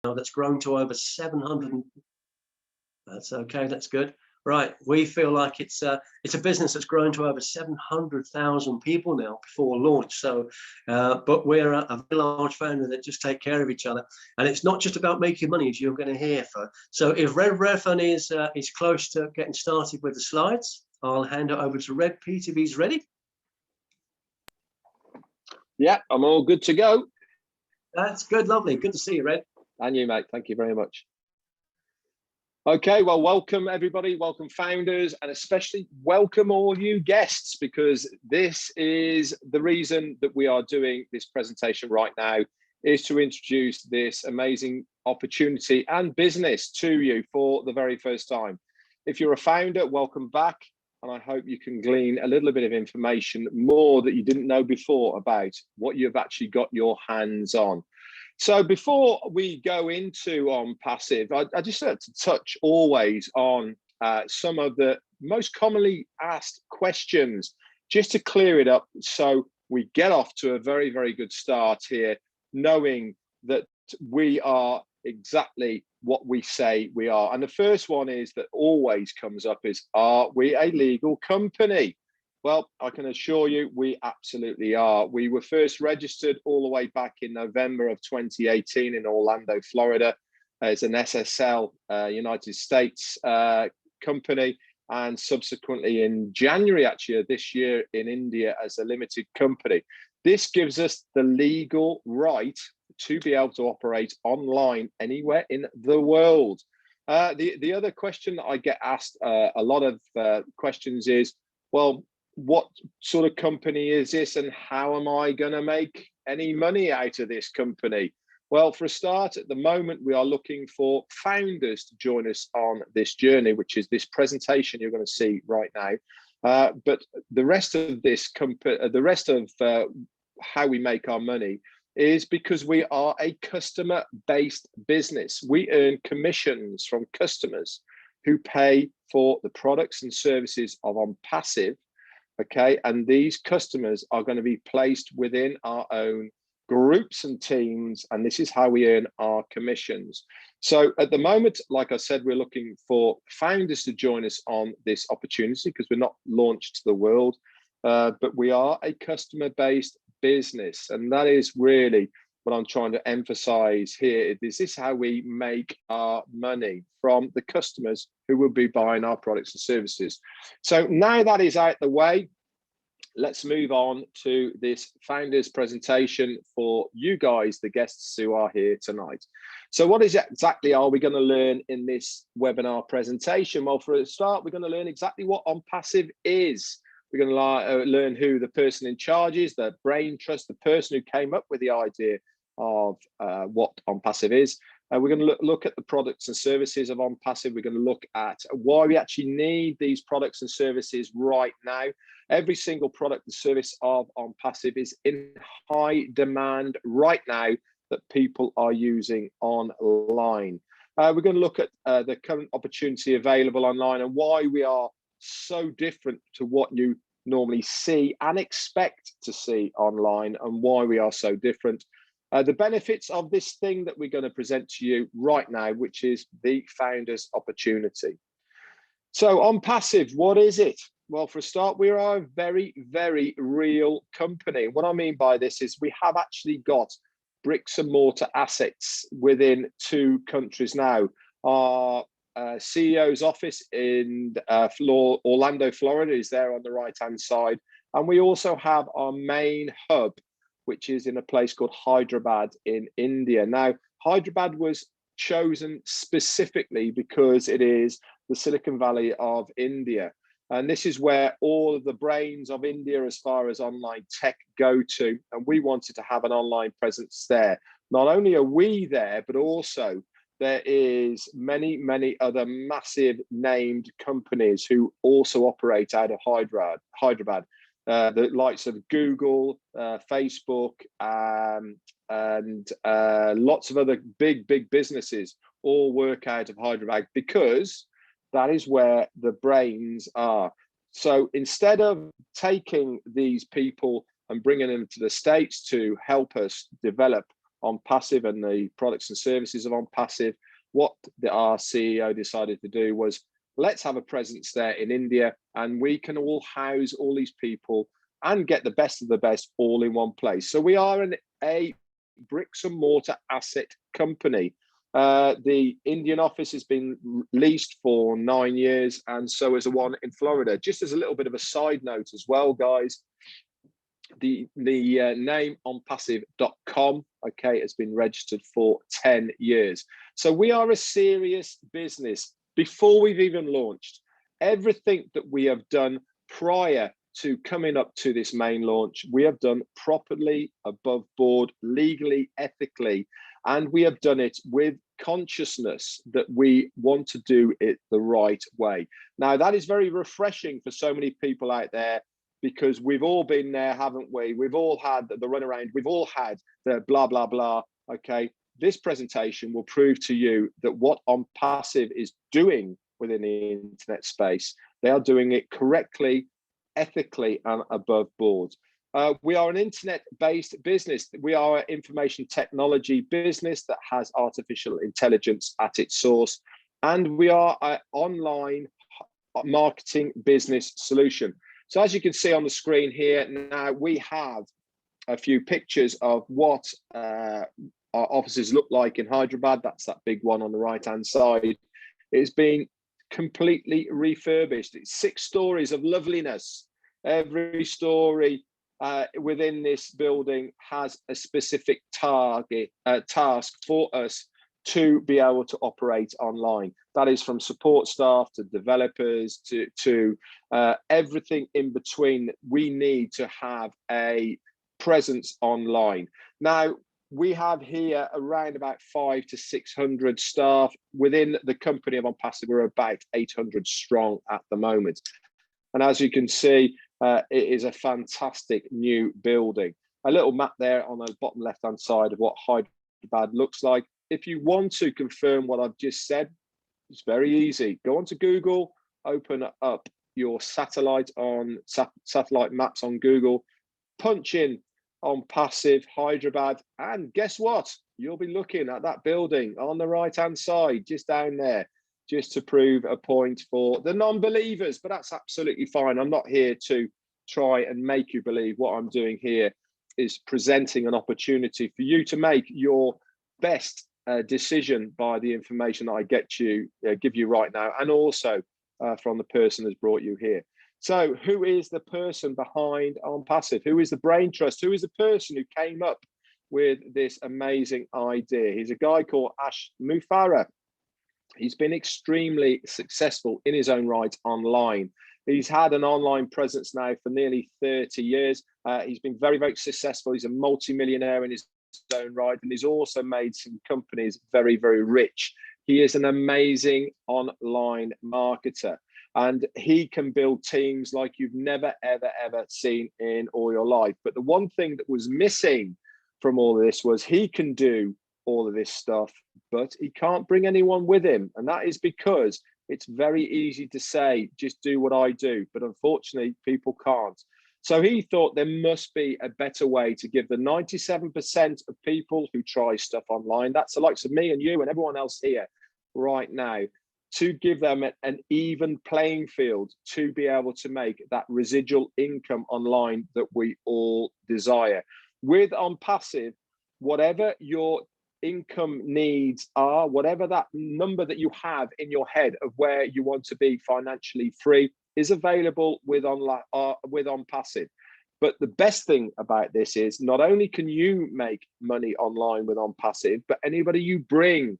that's grown to over 700. That's okay. That's good. Right. We feel like it's a business that's grown to over 700,000 people now before launch. So, but we're a very large family that just take care of each other, and it's not just about making money, as you're going to hear. So, if Redfern is close to getting started with the slides, I'll hand it over to Red. Pete, if he's ready. Yeah, I'm all good to go. That's good. Lovely. Good to see you, Red. And you, mate. Thank you very much. Okay, well, welcome everybody, welcome founders, and especially welcome all you guests, because this is the reason that we are doing this presentation right now, is to introduce this amazing opportunity and business to you for the very first time. If you're a founder, welcome back, and I hope you can glean a little bit of information more that you didn't know before about what you've actually got your hands on. So before we go into ONPASSIVE, I just like to touch always on some of the most commonly asked questions, just to clear it up so we get off to a very, very good start here, knowing that we are exactly what we say we are. And the first one is that always comes up is, are we a legal company? Well, I can assure you we absolutely are. We were first registered all the way back in November of 2018 in Orlando, Florida, as an SSL United States company, and subsequently in January actually of this year in India as a limited company. This gives us the legal right to be able to operate online anywhere in the world. The other question that I get asked a lot of questions is, well, what sort of company is this and how am I going to make any money out of this company? Well, for a start, at the moment, we are looking for founders to join us on this journey, which is this presentation you're going to see right now. But the rest of this how we make our money is because we are a customer-based business. We earn commissions from customers who pay for the products and services of ONPASSIVE. Okay, and these customers are going to be placed within our own groups and teams, and this is how we earn our commissions. So at the moment, like I said, we're looking for founders to join us on this opportunity because we're not launched to the world, but we are a customer-based business, and that is really what I'm trying to emphasize here. Is this how we make our money from the customers who will be buying our products and services? So now that is out the way, let's move on to this founders presentation for you guys, the guests who are here tonight. So what exactly are we going to learn in this webinar presentation? Well, for a start, we're going to learn exactly what ONPASSIVE is. We're going to learn who the person in charge is, the brain trust, the person who came up with the idea of what ONPASSIVE is. We're going to look at the products and services of ONPASSIVE. We're going to look at why we actually need these products and services right now. Every single product and service of ONPASSIVE is in high demand right now that people are using online. We're going to look at the current opportunity available online and why we are so different to what you normally see and expect to see online, and why we are so different. The benefits of this thing that we're going to present to you right now, which is the founders opportunity. So ONPASSIVE, what is it? Well, for a start, we are a very, very real company. What I mean by this is we have actually got bricks and mortar assets within 2 countries now. Our CEO's office in Orlando, Florida is there on the right-hand side. And we also have our main hub, which is in a place called Hyderabad in India. Now, Hyderabad was chosen specifically because it is the Silicon Valley of India. And this is where all of the brains of India as far as online tech go to. And we wanted to have an online presence there. Not only are we there, but also there is many, many other massive named companies who also operate out of Hyderabad. The likes of Google, Facebook, and lots of other big businesses all work out of Hyderabad because that is where the brains are. So instead of taking these people and bringing them to the States to help us develop ONPASSIVE and the products and services of ONPASSIVE, what our CEO decided to do was, let's have a presence there in India, and we can all house all these people and get the best of the best all in one place. So we are a bricks and mortar asset company. The Indian office has been leased for 9 years, and so is the one in Florida. Just as a little bit of a side note as well, guys, the name onpassive.com, okay, has been registered for 10 years. So we are a serious business. Before we've even launched, everything that we have done prior to coming up to this main launch, we have done properly, above board, legally, ethically, and we have done it with consciousness that we want to do it the right way. Now, that is very refreshing for so many people out there, because we've all been there, haven't we? We've all had the runaround, we've all had the blah, blah, blah, okay? This presentation will prove to you that what ONPASSIVE is doing within the internet space, they are doing it correctly, ethically, and above board. We are an internet-based business. We are an information technology business that has artificial intelligence at its source, and we are an online marketing business solution. So as you can see on the screen here, now we have a few pictures of what our offices look like in Hyderabad. That's that big one on the right-hand side. It's been completely refurbished. It's 6 stories of loveliness. Every story within this building has a specific task for us to be able to operate online. That is from support staff to developers to everything in between. We need to have a presence online. Now, we have here around about 500 to 600 staff. Within the company of ONPASSIVE, we're about 800 strong at the moment. And as you can see, it is a fantastic new building. A little map there on the bottom left-hand side of what Hyderabad looks like. If you want to confirm what I've just said, it's very easy. Go onto Google, open up your satellite maps on Google, punch in ONPASSIVE Hyderabad, and guess what? You'll be looking at that building on the right-hand side, just down there, just to prove a point for the non-believers, but that's absolutely fine. I'm not here to try and make you believe. What I'm doing here is presenting an opportunity for you to make your best decision by the information that I give you right now, and also from the person who's brought you here. So who is the person behind ONPASSIVE? Who is the brain trust? Who is the person who came up with this amazing idea? He's a guy called Ash Mufareh. He's been extremely successful in his own right online. He's had an online presence now for nearly 30 years. He's been very, very successful. He's a multi-millionaire in his own right, and he's also made some companies very, very rich. He is an amazing online marketer, and he can build teams like you've never, ever, ever seen in all your life. But the one thing that was missing from all of this was he can do all of this stuff, but he can't bring anyone with him. And that is because it's very easy to say, just do what I do. But unfortunately, people can't. So he thought there must be a better way to give the 97% of people who try stuff online, that's the likes of me and you and everyone else here right now, to give them an even playing field to be able to make that residual income online that we all desire. With ONPASSIVE, whatever your income needs are, whatever that number that you have in your head of where you want to be financially free, is available with ONPASSIVE. But the best thing about this is not only can you make money online with ONPASSIVE, but anybody you bring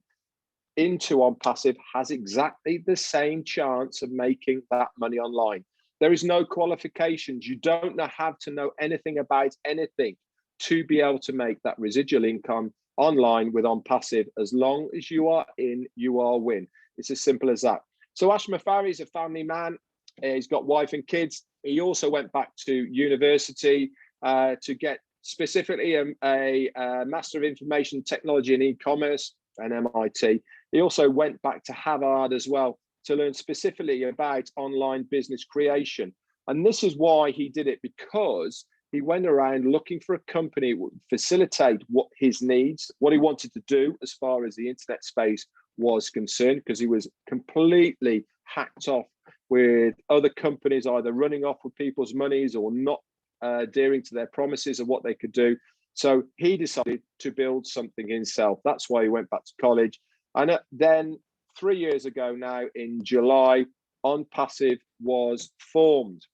into ONPASSIVE has exactly the same chance of making that money online. There is no qualifications. You don't have to know anything about anything to be able to make that residual income online with ONPASSIVE. As long as you are in, you are win. It's as simple as that. So Ash Mufareh is a family man. He's got wife and kids. He also went back to university to get specifically a Master of Information Technology and E-commerce and MIT. He also went back to Harvard as well to learn specifically about online business creation. And this is why he did it, because he went around looking for a company that would facilitate what his needs, what he wanted to do as far as the internet space was concerned, because he was completely hacked off with other companies either running off with people's monies or not adhering to their promises of what they could do. So he decided to build something himself. That's why he went back to college. And then 3 years ago now, in July, ONPASSIVE was formed.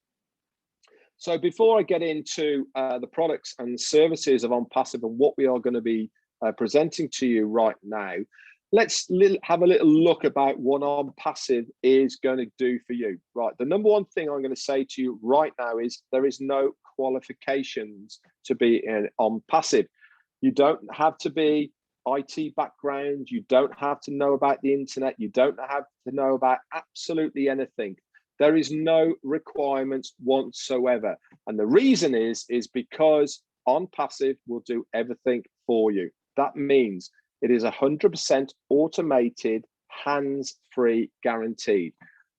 So before I get into the products and services of ONPASSIVE and what we are going to be presenting to you right now, let's have a little look about what ONPASSIVE is going to do for you. Right, the number one thing I'm going to say to you right now is there is no qualifications to be in ONPASSIVE. You don't have to be IT background, you don't have to know about the internet, you don't have to know about absolutely anything. There is no requirements whatsoever. And the reason is because ONPASSIVE will do everything for you. That means it is 100% automated, hands-free, guaranteed.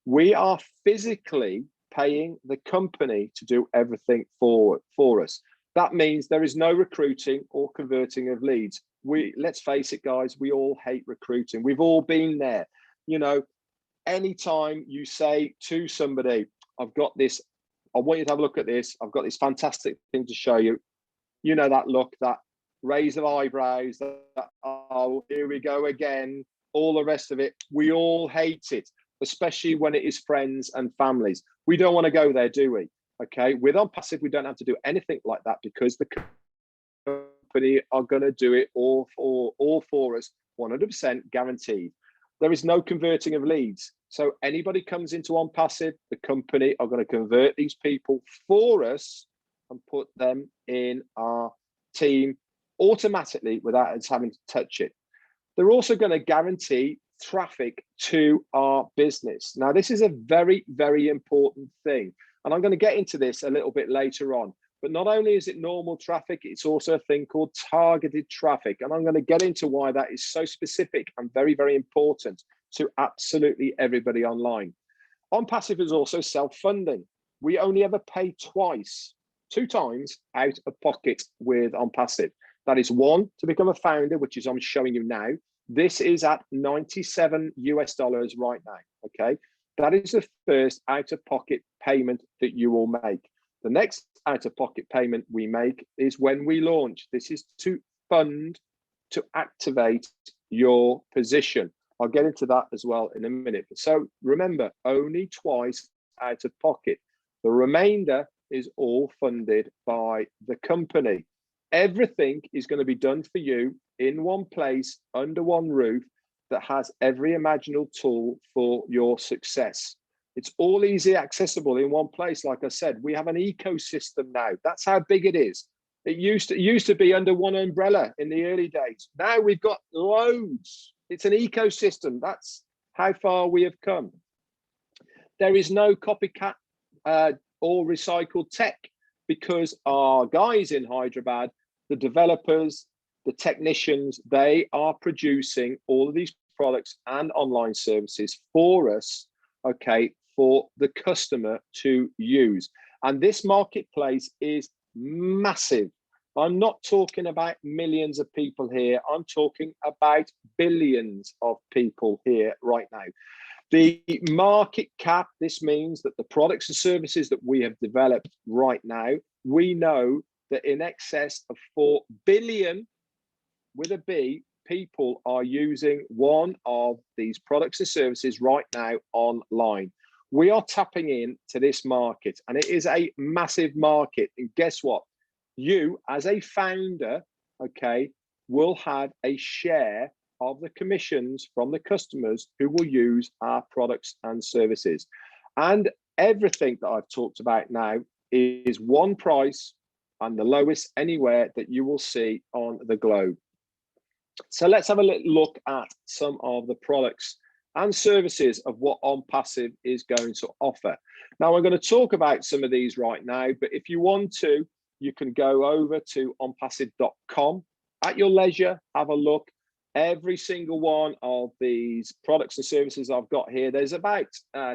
We are physically paying the company to do everything for us. That means there is no recruiting or converting of leads. Let's face it, guys, we all hate recruiting. We've all been there. You know, anytime you say to somebody, I've got this, I want you to have a look at this, I've got this fantastic thing to show you, you know, that look, that raise of eyebrows, that oh, here we go again, all the rest of it. We all hate it, especially when it is friends and families. We don't want to go there, do we? Okay, with ONPASSIVE, we don't have to do anything like that because the company are going to do it all for us, 100% guaranteed. There is no converting of leads. So anybody comes into ONPASSIVE, the company are going to convert these people for us and put them in our team automatically without us having to touch it. They're also going to guarantee traffic to our business. Now, this is a very, very important thing. And I'm going to get into this a little bit later on. But not only is it normal traffic, it's also a thing called targeted traffic. And I'm going to get into why that is so specific and very, very important to absolutely everybody online. ONPASSIVE is also self-funding. We only ever pay twice, 2 times out of pocket with ONPASSIVE. That is one to become a founder, which is I'm showing you now. This is at $97 US right now, okay? That is the first out-of-pocket payment that you will make. The next out-of-pocket payment we make is when we launch. This is to fund, to activate your position. I'll get into that as well in a minute. So remember, only twice out of pocket. The remainder is all funded by the company. Everything is going to be done for you in one place, under one roof, that has every imaginable tool for your success. It's all easy accessible in one place. Like I said, we have an ecosystem now. That's how big it is. It used to be under one umbrella in the early days. Now we've got loads. It's an ecosystem. That's how far we have come. There is no copycat or recycled tech because our guys in Hyderabad, the developers, the technicians, they are producing all of these products and online services for us, okay, for the customer to use. And this marketplace is massive. I'm not talking about millions of people here. I'm talking about billions of people here right now. The market cap, this means that the products and services that we have developed right now, we know that in excess of 4 billion, with a B, people are using one of these products and services right now online. We are tapping into this market, and it is a massive market. And guess what? You, as a founder, okay, will have a share of the commissions from the customers who will use our products and services. And everything that I've talked about now is one price and the lowest anywhere that you will see on the globe. So let's have a little look at some of the products and services of what ONPASSIVE is going to offer. Now, I'm going to talk about some of these right now, but if you want to, you can go over to onpassive.com at your leisure, have a look. Every single one of these products and services I've got here, there's about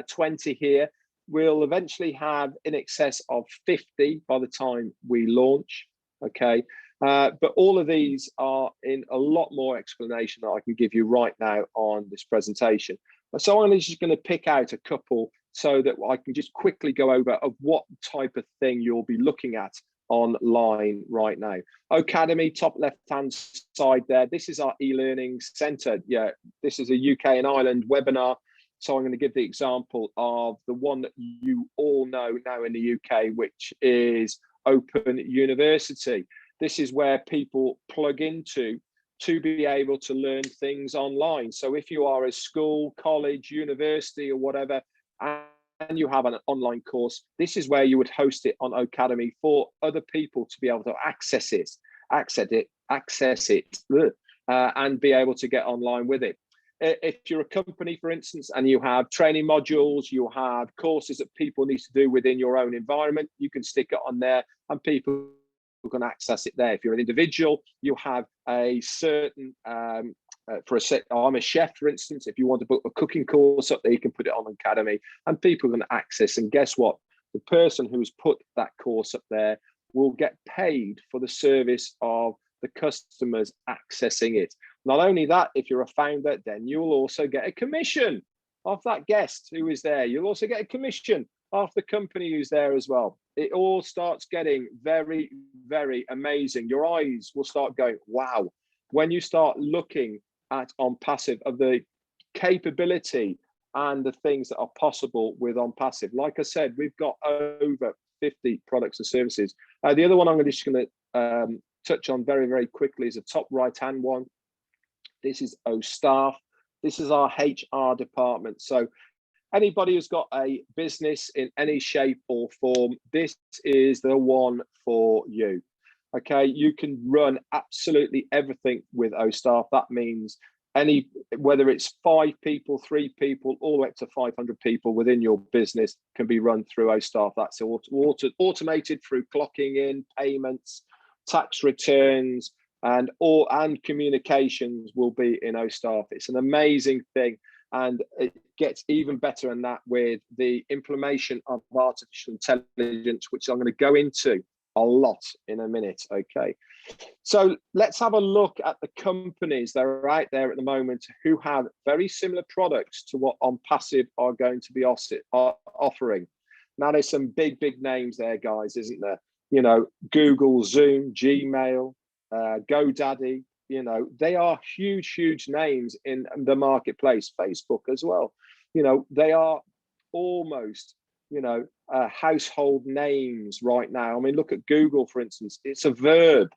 20 here. we'll eventually have in excess of 50 by the time we launch. Okay, but all of these are in a lot more explanation that I can give you right now on this presentation. So I'm just going to pick out a couple so that I can just quickly go over of what type of thing you'll be looking at online right now. Academy, top left hand side there. This is our e-learning center. Yeah, this is a UK and Ireland webinar. So I'm going to give the example of the one that you all know now in the UK, which is Open University. This is where people plug into to be able to learn things online. So if you are a school, college, university, or whatever, and you have an online course, this is where you would host it on Academy for other people to be able to access it, and be able to get online with it. If you're a company, for instance, and you have training modules, you have courses that people need to do within your own environment, you can stick it on there and people can access it there. If you're an individual, you have a certain, I'm a chef, for instance, if you want to put a cooking course up there, you can put it on Academy and people can access. And guess what? The person who's put that course up there will get paid for the service of the customers accessing it. Not only that, if you're a founder, then you will also get a commission off that guest who is there. You'll also get a commission off the company who's there as well. It all starts getting very, very amazing. Your eyes will start going, wow, when you start looking at ONPASSIVE, of the capability and the things that are possible with ONPASSIVE. Like I said, we've got over 50 products and services. The other one I'm just going to touch on very, very quickly is the top right-hand one. This is OStaff. This is our HR department. So anybody who's got a business in any shape or form, this is the one for you. Okay, you can run absolutely everything with OStaff. That means whether it's 5 people, 3 people, all the way up to 500 people within your business can be run through OStaff. That's automated through clocking in, payments, tax returns, and communications will be in OStaff. It's an amazing thing, and it gets even better than that with the implementation of artificial intelligence, which I'm going to go into a lot in a minute. Okay, so let's have a look at the companies that are out there at the moment who have very similar products to what ONPASSIVE are going to be offering. Now, there's some big names there, guys, isn't there? You know, Google, Zoom, Gmail, GoDaddy, you know, they are huge names in the marketplace. Facebook as well, you know, they are almost, you know, household names right now. I mean, look at Google, for instance. It's a verb.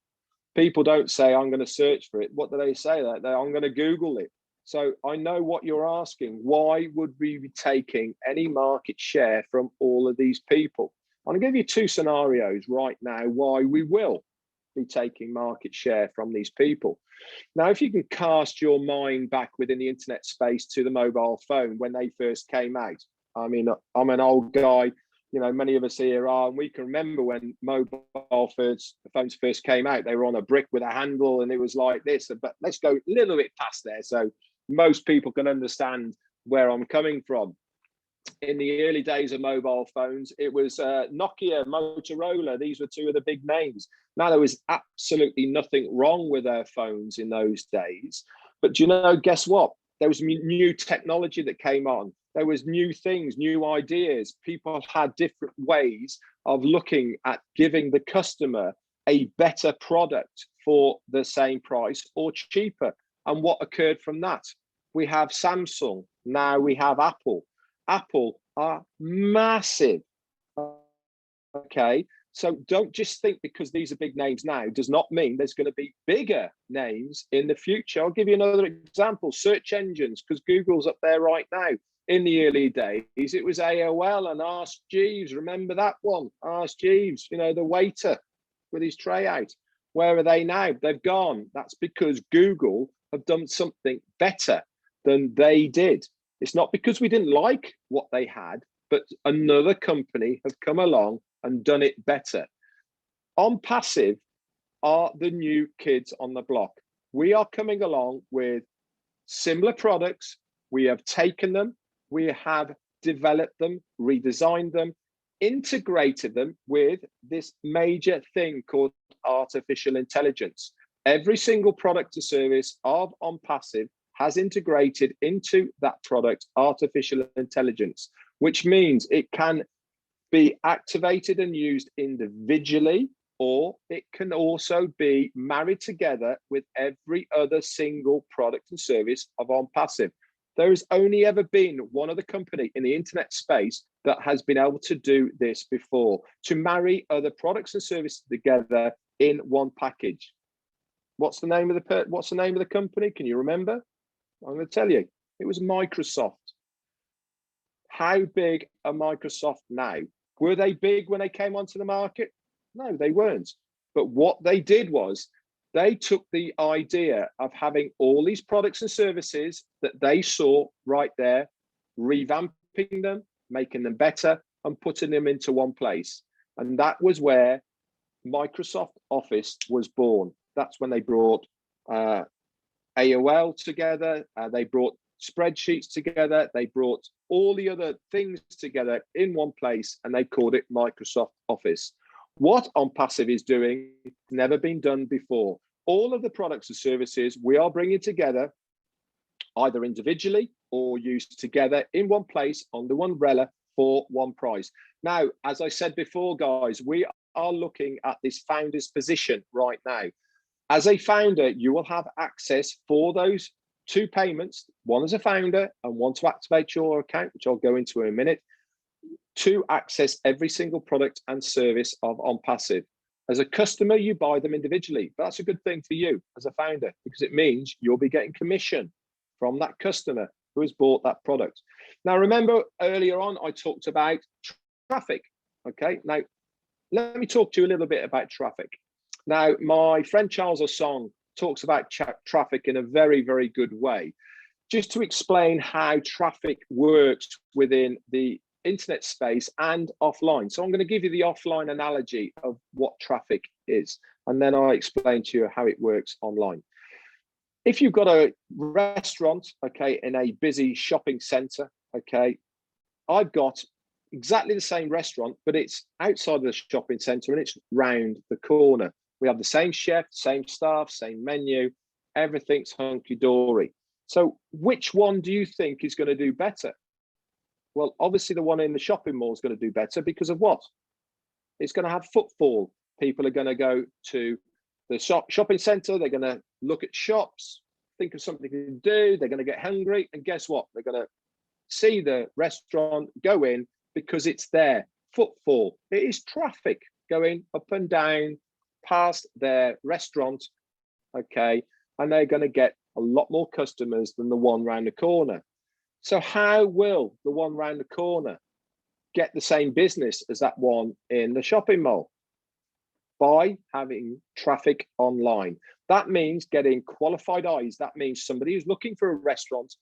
People don't say, I'm going to search for it. What do they say? I'm going to Google it. So I know what you're asking. Why would we be taking any market share from all of these people? I'm going to give you 2 scenarios right now why we will be taking market share from these people. Now, if you can cast your mind back within the internet space to the mobile phone when they first came out. I mean, I'm an old guy, you know, many of us here are, and we can remember when mobile phones first came out. They were on a brick with a handle and it was like this. But let's go a little bit past there so most people can understand where I'm coming from. In the early days of mobile phones, it was Nokia, Motorola. These were 2 of the big names. Now, there was absolutely nothing wrong with their phones in those days. But you know, guess what? There was new technology that came on. There was new things, new ideas. People had different ways of looking at giving the customer a better product for the same price or cheaper. And what occurred from that? We have Samsung. Now we have Apple. Apple are massive. Okay, so don't just think because these are big names now does not mean there's going to be bigger names in the future. I'll give you another example. Search engines, because Google's up there right now. In the early days, it was AOL and Ask Jeeves. Remember that one? Ask Jeeves, you know, the waiter with his tray out. Where are they now? They've gone. That's because Google have done something better than they did. It's not because we didn't like what they had, but another company have come along and done it better. ONPASSIVE are the new kids on the block. We are coming along with similar products. We have taken them. We have developed them, redesigned them, integrated them with this major thing called artificial intelligence. Every single product or service of ONPASSIVE has integrated into that product artificial intelligence, which means it can be activated and used individually, or it can also be married together with every other single product and service of ONPASSIVE. There has only ever been one other company in the internet space that has been able to do this before, to marry other products and services together in one package. What's the name of the company? Can you remember? I'm going to tell you. It was Microsoft. How big are Microsoft now? Were they big when they came onto the market? No, they weren't. But what they did was they took the idea of having all these products and services that they saw right there, revamping them, making them better, and putting them into one place. And that was where Microsoft Office was born. That's when they brought AOL together, they brought spreadsheets together, they brought all the other things together in one place, and they called it Microsoft Office. What ONPASSIVE is doing never been done before. All of the products and services we are bringing together, either individually or used together in one place under one umbrella for one price. Now, as I said before, guys, we are looking at this founder's position right now. As a founder, you will have access for those two payments, one as a founder and one to activate your account, which I'll go into in a minute, to access every single product and service of ONPASSIVE. As a customer, you buy them individually, but that's a good thing for you as a founder, because it means you'll be getting commission from that customer who has bought that product. Now, remember earlier on, I talked about traffic. Okay, now let me talk to you a little bit about traffic. Now, my friend Charles Osong talks about traffic in a very, very good way. Just to explain how traffic works within the internet space and offline. So I'm going to give you the offline analogy of what traffic is, and then I'll explain to you how it works online. If you've got a restaurant, okay, in a busy shopping center, okay, I've got exactly the same restaurant, but it's outside of the shopping center and it's round the corner. We have the same chef, same staff, same menu, everything's hunky-dory. So which one do you think is going to do better? Well, obviously the one in the shopping mall is going to do better because of what? It's going to have footfall. People are going to go to the shopping center. They're going to look at shops, think of something to do. They're going to get hungry. And guess what? They're going to see the restaurant, go in because it's there. Footfall. It is traffic going up and down past their restaurant. Okay. And they're going to get a lot more customers than the one round the corner. So how will the one round the corner get the same business as that one in the shopping mall? By having traffic online. That means getting qualified eyes. That means somebody who's looking for a restaurant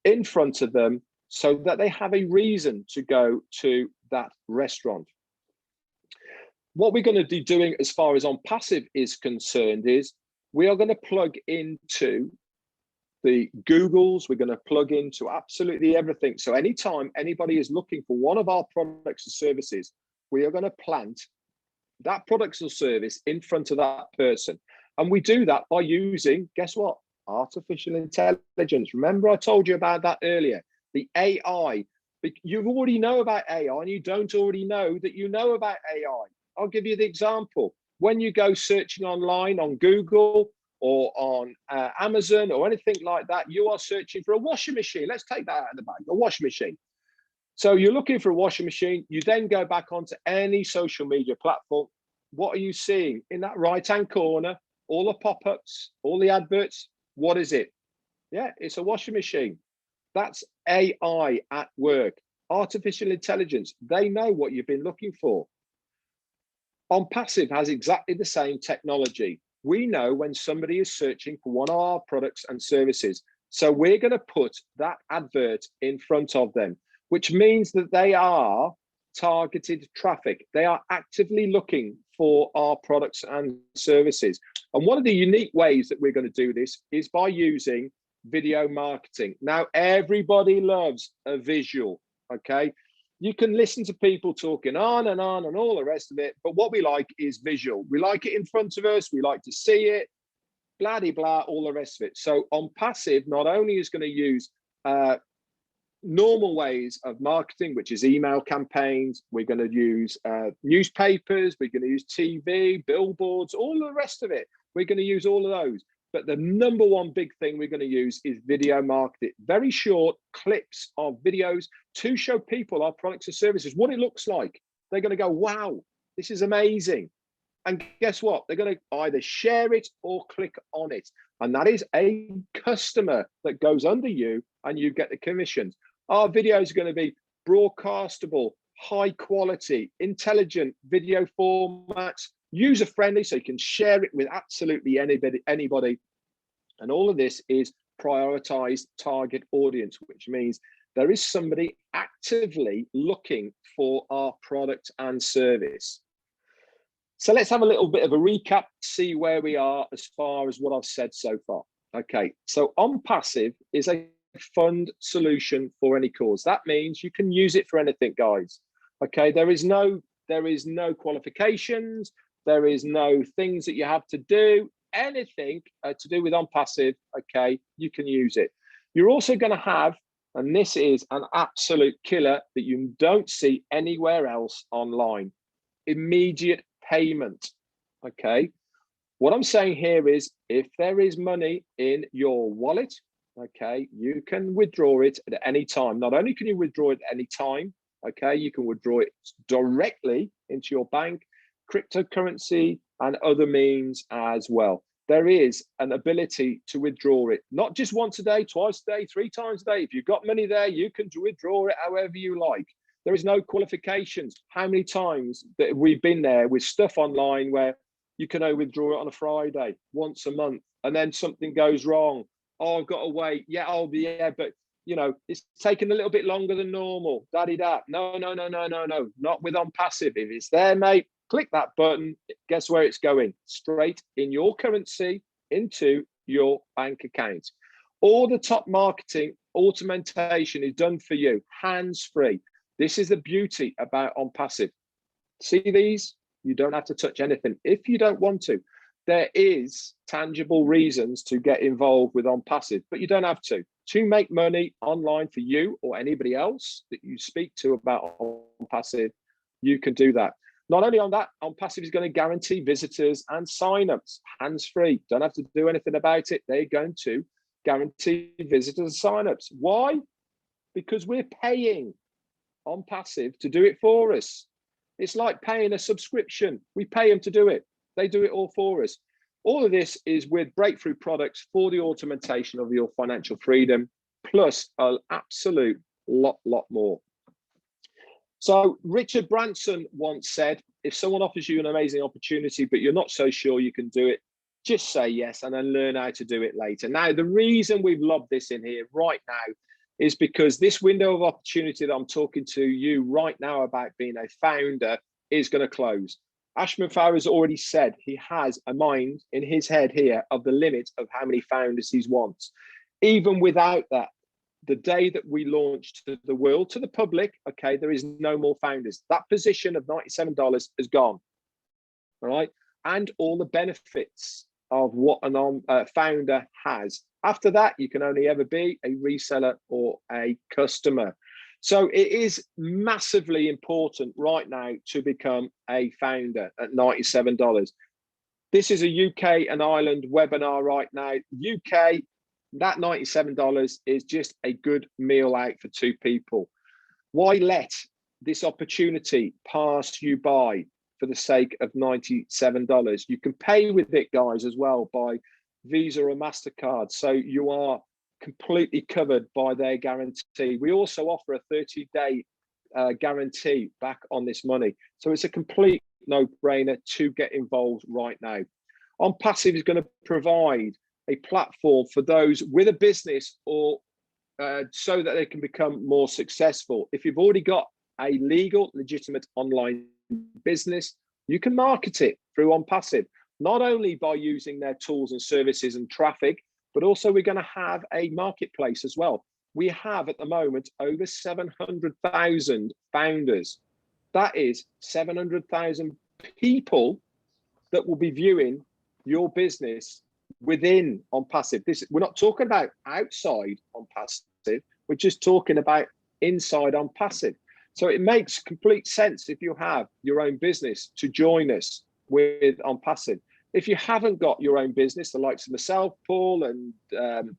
in front of them so that they have a reason to go to that restaurant. What we're going to be doing as far as ONPASSIVE is concerned is we are going to plug into the Googles, we're going to plug into absolutely everything. So anytime anybody is looking for one of our products or services, we are going to plant that product or service in front of that person. And we do that by using, guess what? Artificial intelligence. Remember I told you about that earlier, the AI. You already know about AI and you don't already know that you know about AI. I'll give you the example. When you go searching online on Google or on Amazon or anything like that, you are searching for a washing machine. Let's take that out of the bag, a washing machine. So you're looking for a washing machine. You then go back onto any social media platform. What are you seeing in that right-hand corner? All the pop-ups, all the adverts. What is it? Yeah, it's a washing machine. That's AI at work. Artificial intelligence. They know what you've been looking for. ONPASSIVE has exactly the same technology. We know when somebody is searching for one of our products and services. So we're going to put that advert in front of them, which means that they are targeted traffic. They are actively looking for our products and services. And one of the unique ways that we're going to do this is by using video marketing. Now, everybody loves a visual. Okay, you can listen to people talking on and all the rest of it, but what we like is visual. We like it in front of us, we like to see it, blah de blah, all the rest of it. So ONPASSIVE not only is going to use normal ways of marketing, which is email campaigns, we're going to use newspapers, we're going to use TV, billboards, all the rest of it. We're going to use all of those. But the number one big thing we're going to use is video marketing. Very short clips of videos to show people our products and services, what it looks like. They're going to go, wow, this is amazing. And guess what? They're going to either share it or click on it. And that is a customer that goes under you and you get the commissions. Our videos are going to be broadcastable, high quality, intelligent video formats, user friendly, so you can share it with absolutely anybody. And all of this is prioritized target audience, which means there is somebody actively looking for our product and service. So let's have a little bit of a recap, see where we are as far as what I've said so far. Okay, so ONPASSIVE is a fund solution for any cause. That means you can use it for anything, guys. Okay, there is no qualifications, there is no things that you have to do, anything to do with ONPASSIVE. Okay, you can use it. You're also going to have, and this is an absolute killer that you don't see anywhere else online, immediate payment. Okay, what I'm saying here is if there is money in your wallet, okay, you can withdraw it at any time. Not only can you withdraw it at any time, okay, you can withdraw it directly into your bank, cryptocurrency, and other means as well. There is an ability to withdraw it, not just once a day, twice a day, 3 times a day. If you've got money there, you can withdraw it however you like. There is no qualifications. How many times that we've been there with stuff online where you can only withdraw it on a Friday, once a month, and then something goes wrong. Oh, I've got to wait. Yeah, oh, yeah, but you know, it's taking a little bit longer than normal. Da-di-da. No, not with ONPASSIVE. If it's there, mate, click that button. Guess where it's going? Straight in your currency into your bank account. All the top marketing automation is done for you, hands-free. This is the beauty about ONPASSIVE. See these? You don't have to touch anything if you don't want to. There is tangible reasons to get involved with ONPASSIVE, but you don't have to. To make money online for you or anybody else that you speak to about ONPASSIVE, you can do that. Not only on that, ONPASSIVE is going to guarantee visitors and signups, hands-free. Don't have to do anything about it. They're going to guarantee visitors and signups. Why? Because we're paying ONPASSIVE to do it for us. It's like paying a subscription. We pay them to do it. They do it all for us. All of this is with breakthrough products for the automation of your financial freedom, plus an absolute lot more. So Richard Branson once said, if someone offers you an amazing opportunity, but you're not so sure you can do it, just say yes and then learn how to do it later. Now, the reason we've lobbed this in here right now is because this window of opportunity that I'm talking to you right now about being a founder is going to close. Ashman Farrer has already said he has a mind in his head here of the limit of how many founders he wants. Even without that, the day that we launched to the world, to the public, okay, there is no more founders. That position of $97 is gone, all right? And all the benefits of what a founder has. After that, you can only ever be a reseller or a customer. So it is massively important right now to become a founder at $97. This is a UK and Ireland webinar right now. UK, that $97 is just a good meal out for 2 people. Why let this opportunity pass you by for the sake of $97? You can pay with it, guys, as well by Visa or MasterCard. So you are completely covered by their guarantee. We also offer a 30-day guarantee back on this money. So it's a complete no-brainer to get involved right now. ONPASSIVE is going to provide a platform for those with a business or so that they can become more successful. If you've already got a legal, legitimate online business, you can market it through ONPASSIVE, not only by using their tools and services and traffic, but also we're going to have a marketplace as well. We have at the moment over 700,000 founders. That is 700,000 people that will be viewing your business within ONPASSIVE. We're not talking about outside ONPASSIVE, we're just talking about inside ONPASSIVE. So it makes complete sense if you have your own business to join us with ONPASSIVE. If you haven't got your own business, the likes of myself, Paul and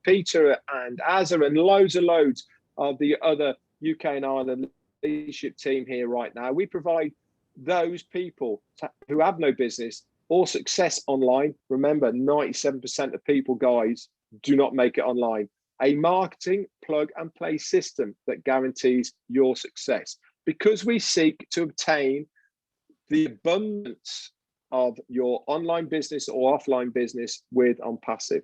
Peter and Azza and loads of the other UK and Ireland leadership team here right now, we provide those people who have no business or success online. Remember, 97% of people, guys, do not make it online. A marketing plug and play system that guarantees your success, because we seek to obtain the abundance of your online business or offline business with ONPASSIVE.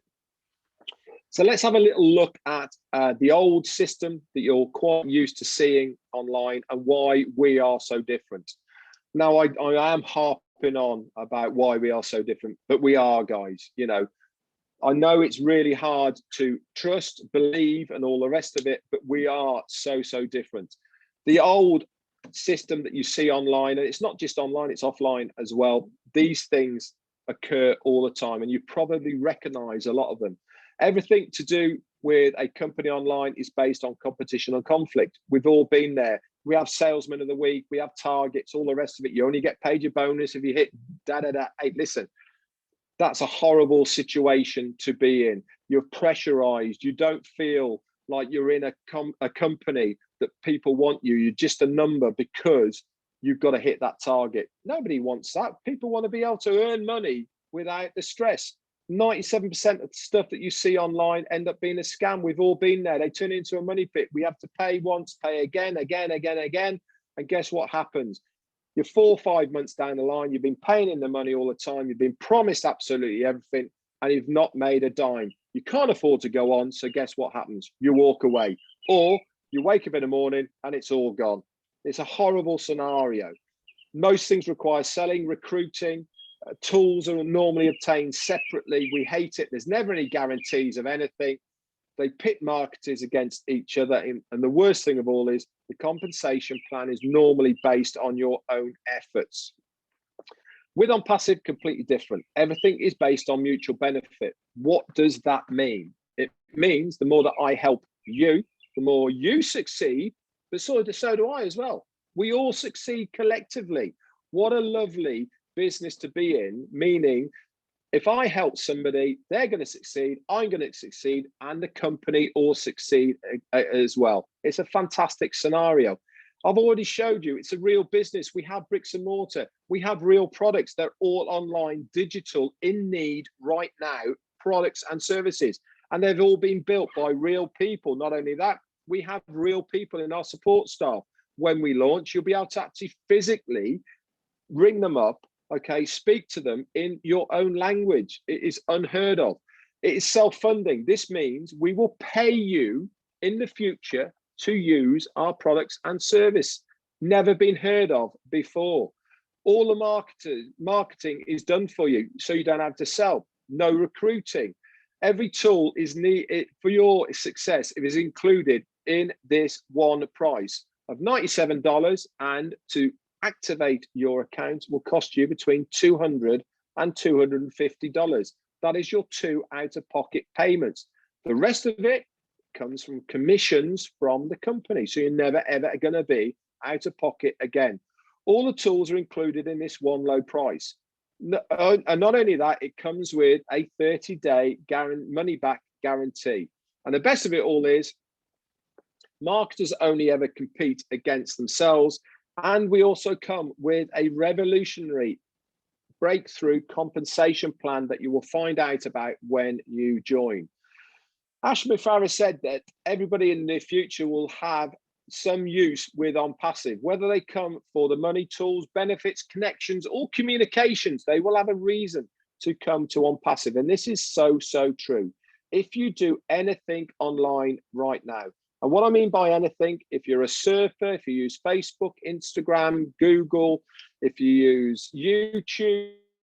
So let's have a little look at the old system that you're quite used to seeing online and why we are so different. Now, I am harping on about why we are so different, but we are, guys. You know, I know it's really hard to trust, believe, and all the rest of it, but we are so different. The old system that you see online, and it's not just online, it's offline as well. These things occur all the time, and you probably recognize a lot of them. Everything to do with a company online is based on competition and conflict. We've all been there. We have salesmen of the week, we have targets, all the rest of it. You only get paid your bonus if you hit da-da-da. Hey, listen, that's a horrible situation to be in. You're pressurized. You don't feel like you're in a company that people want you. You're just a number because you've got to hit that target. Nobody wants that. People want to be able to earn money without the stress. 97% of the stuff that you see online end up being a scam. We've all been there. They turn into a money pit. We have to pay once, pay again. And guess what happens? You're 4 or 5 months down the line. You've been paying in the money all the time. You've been promised absolutely everything, and you've not made a dime. You can't afford to go on. So guess what happens? You walk away, or you wake up in the morning and it's all gone. It's a horrible scenario. Most things require selling, recruiting. Tools are normally obtained separately. We hate it. There's never any guarantees of anything. They pit marketers against each other. And the worst thing of all is the compensation plan is normally based on your own efforts. With ONPASSIVE, completely different. Everything is based on mutual benefit. What does that mean? It means the more that I help you, the more you succeed, but so do I as well. We all succeed collectively. What a lovely business to be in, meaning if I help somebody, they're going to succeed, I'm going to succeed, and the company all succeed as well. It's a fantastic scenario. I've already showed you it's a real business. We have bricks and mortar. We have real products. They're all online, digital, in need right now, products and services. And they've all been built by real people. Not only that, we have real people in our support staff. When we launch, you'll be able to actually physically ring them up, okay, speak to them in your own language. It is unheard of. It is self-funding. This means we will pay you in the future to use our products and service. Never been heard of before. All the marketing is done for you, so you don't have to sell. No recruiting. Every tool is needed for your success. It is included in this one price of $97, and to activate your account will cost you between $200 and $250. That is your 2 out-of-pocket payments. The rest of it comes from commissions from the company. So you're never, ever going to be out of pocket again. All the tools are included in this one low price. And not only that, it comes with a 30-day money-back guarantee. And the best of it all is marketers only ever compete against themselves. And we also come with a revolutionary breakthrough compensation plan that you will find out about when you join. Ashmi Farah said that everybody in the future will have some use with ONPASSIVE, whether they come for the money, tools, benefits, connections, or communications, they will have a reason to come to ONPASSIVE. And this is so true. If you do anything online right now, and what I mean by anything, if you're a surfer, if you use Facebook, Instagram, Google, if you use YouTube,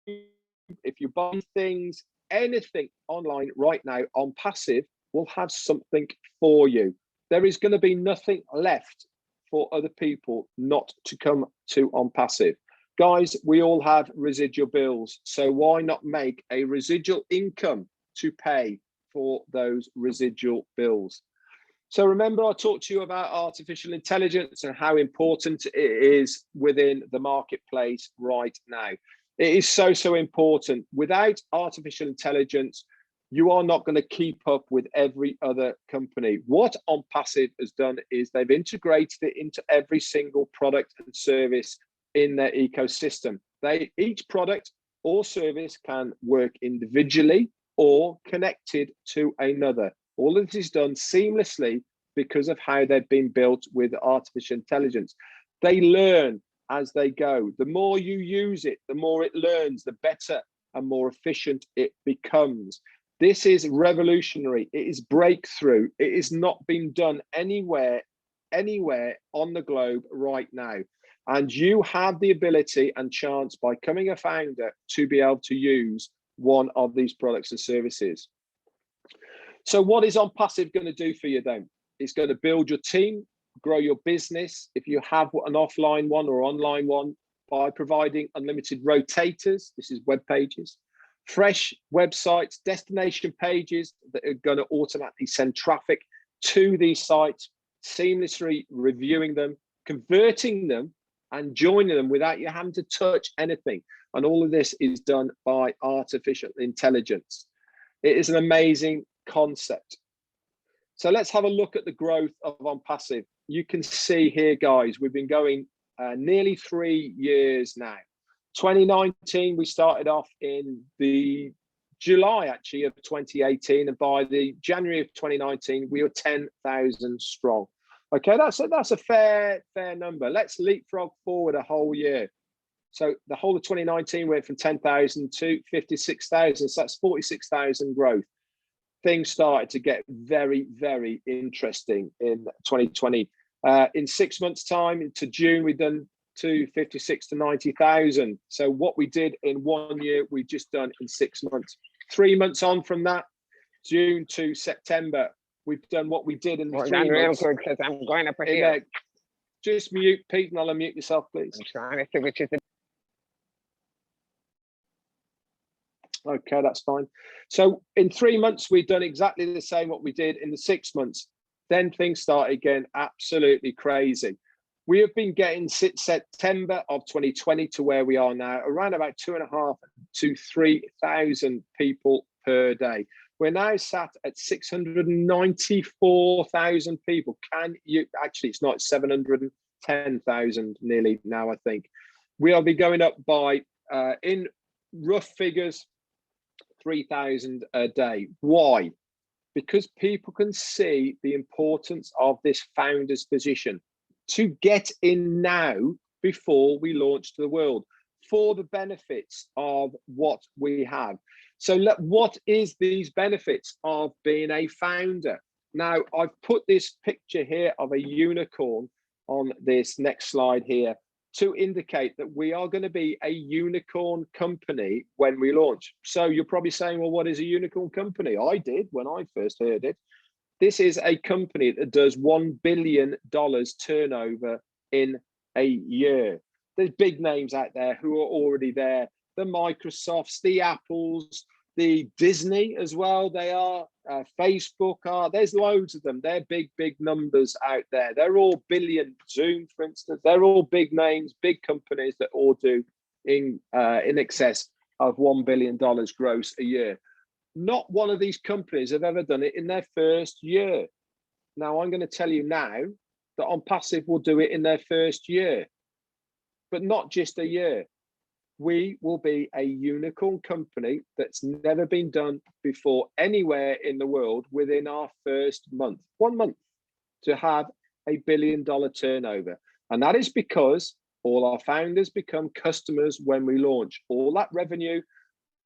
if you buy things, anything online right now, ONPASSIVE will have something for you. there is going to be nothing left for other people not to come to ONPASSIVE. Guys, we all have residual bills, so why not make a residual income to pay for those residual bills? So remember, I talked to you about artificial intelligence and how important it is within the marketplace right now. It is so important. Without artificial intelligence, you are not going to keep up with every other company. What ONPASSIVE has done is they've integrated it into every single product and service in their ecosystem. Each product or service can work individually or connected to another. All of this is done seamlessly because of how they've been built with artificial intelligence. They learn as they go. The more you use it, the more it learns, the better and more efficient it becomes. This is revolutionary. It is breakthrough. It is not being done anywhere on the globe right now. And you have the ability and chance by becoming a founder to be able to use one of these products and services. So what is ONPASSIVE going to do for you then? It's going to build your team, grow your business, if you have an offline one or online one, by providing unlimited rotators. This is web pages, fresh websites, destination pages that are going to automatically send traffic to these sites, seamlessly reviewing them, converting them, and joining them without you having to touch anything. And all of this is done by artificial intelligence. It is an amazing concept. So let's have a look at the growth of ONPASSIVE. You can see here, guys, we've been going nearly 3 years now. 2019, we started off in the July, actually, of 2018. And by the January of 2019, we were 10,000 strong. Okay, that's a fair number. Let's leapfrog forward a whole year. So the whole of 2019 went from 10,000 to 56,000. So that's 46,000 growth. Things started to get very, very interesting in 2020. In 6 months' time, into June, we've done to 56 to 90,000. So what we did in 1 year, we've just done in 6 months. 3 months on from that, June to September, we've done what we did in the 3 months. Real good, because I'm going up here. Just mute, Pete, and I'll unmute yourself, please. I'm trying to see which is the... Okay, that's fine. So in 3 months, we've done exactly the same what we did in the 6 months. Then things started getting absolutely crazy. We have been getting September of 2020 to where we are now, around about 2,500 to 3,000 people per day. We're now sat at 694,000 people. Can you, actually, it's not 710,000 nearly now, I think. We'll be going up by, in rough figures, 3,000 a day. Why? Because people can see the importance of this founder's position to get in now before we launch to the world for the benefits of what we have. So what is these benefits of being a founder? Now, I've put this picture here of a unicorn on this next slide here to indicate that we are going to be a unicorn company when we launch. So you're probably saying, well, what is a unicorn company? I did when I first heard it. This is a company that does $1 billion turnover in a year. There's big names out there who are already there. The Microsofts, the Apples, the Disney as well. They are, Facebook are, there's loads of them. They're big numbers out there. They're all billion. Zoom, for instance, they're all big names, big companies that all do in excess of $1 billion gross a year. Not one of these companies have ever done it in their first year. Now, I'm going to tell you now that ONPASSIVE will do it in their first year, but not just a year. We will be a unicorn company that's never been done before anywhere in the world within our first month, 1 month, to have a $1 billion turnover. And that is because all our founders become customers when we launch. All that revenue,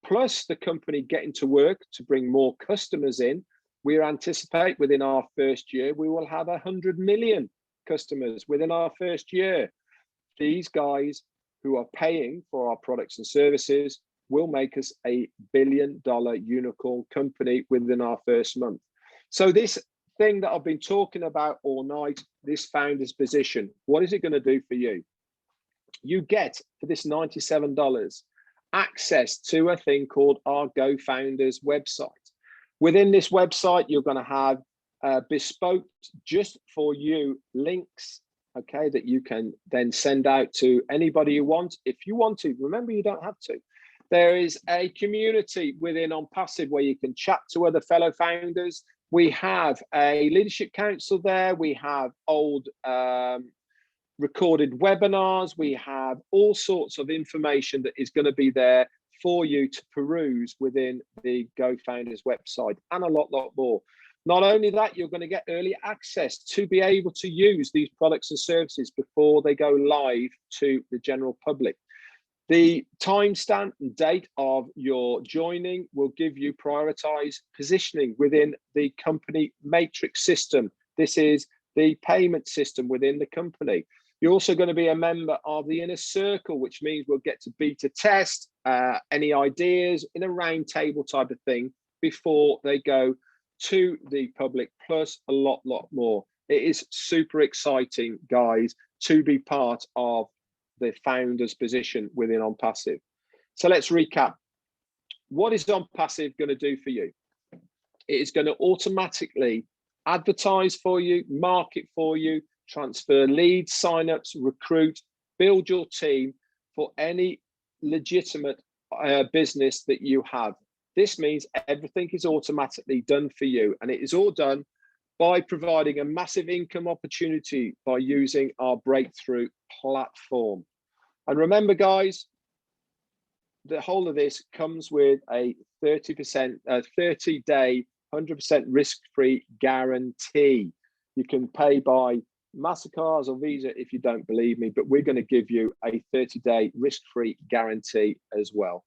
plus the company getting to work to bring more customers in, we anticipate within our first year, we will have 100 million customers within our first year. These guys who are paying for our products and services will make us a $1 billion unicorn company within our first month. So this thing that I've been talking about all night, this founder's position. What is it going to do for you? You get, for this $97, access to a thing called our Go Founders website. Within this website, you're going to have bespoke just for you links, okay, that you can then send out to anybody you want. If you want to, remember, you don't have to. There is a community within ONPASSIVE where you can chat to other fellow founders. We have a leadership council there. We have old recorded webinars. We have all sorts of information that is going to be there for you to peruse within the Go Founders website, and a lot more. Not only that, you're going to get early access to be able to use these products and services before they go live to the general public. The timestamp and date of your joining will give you prioritized positioning within the company matrix system. This is the payment system within the company. You're also going to be a member of the inner circle, which means we'll get to beta test any ideas in a round table type of thing before they go to the public, plus a lot more. It is super exciting, guys, to be part of the founder's position within ONPASSIVE. So let's recap. What is ONPASSIVE going to do for you? It is going to automatically advertise for you, market for you, transfer leads, signups, recruit, build your team for any legitimate business that you have. This means everything is automatically done for you, and it is all done by providing a massive income opportunity by using our breakthrough platform. And remember, guys, the whole of this comes with a 30-day, 100% risk-free guarantee. You can pay by MasterCard or Visa if you don't believe me, but we're going to give you a 30-day risk-free guarantee as well.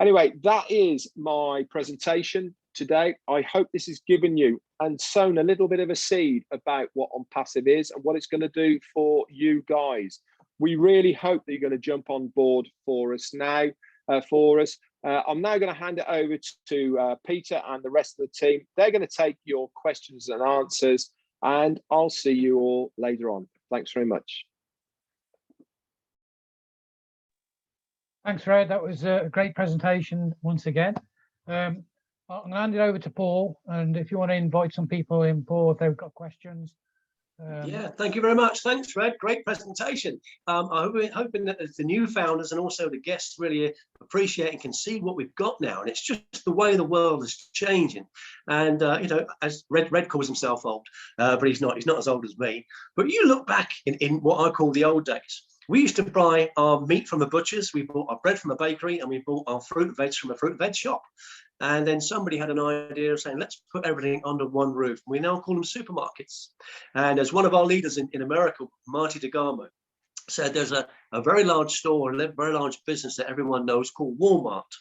Anyway, that is my presentation today. I hope this has given you and sown a little bit of a seed about what ONPASSIVE is and what it's going to do for you guys. We really hope that you're going to jump on board for us now. I'm now going to hand it over to Peter and the rest of the team. They're going to take your questions and answers, and I'll see you all later on. Thanks very much. Thanks, Fred. That was a great presentation once again. I'm going to hand it over to Paul, and if you want to invite some people in, Paul, if they've got questions. Yeah, thank you very much. Thanks, Fred. Great presentation. I'm hoping that the new founders and also the guests really appreciate and can see what we've got now. And it's just the way the world is changing. And, you know, as Red calls himself old, but he's not as old as me. But you look back in what I call the old days. We used to buy our meat from the butchers, we bought our bread from the bakery, and we bought our fruit and veg from a fruit and veg shop. And then somebody had an idea of saying, let's put everything under one roof. We now call them supermarkets. And as one of our leaders in America, Marty DeGarmo, said, there's a very large store, a very large business that everyone knows called Walmart.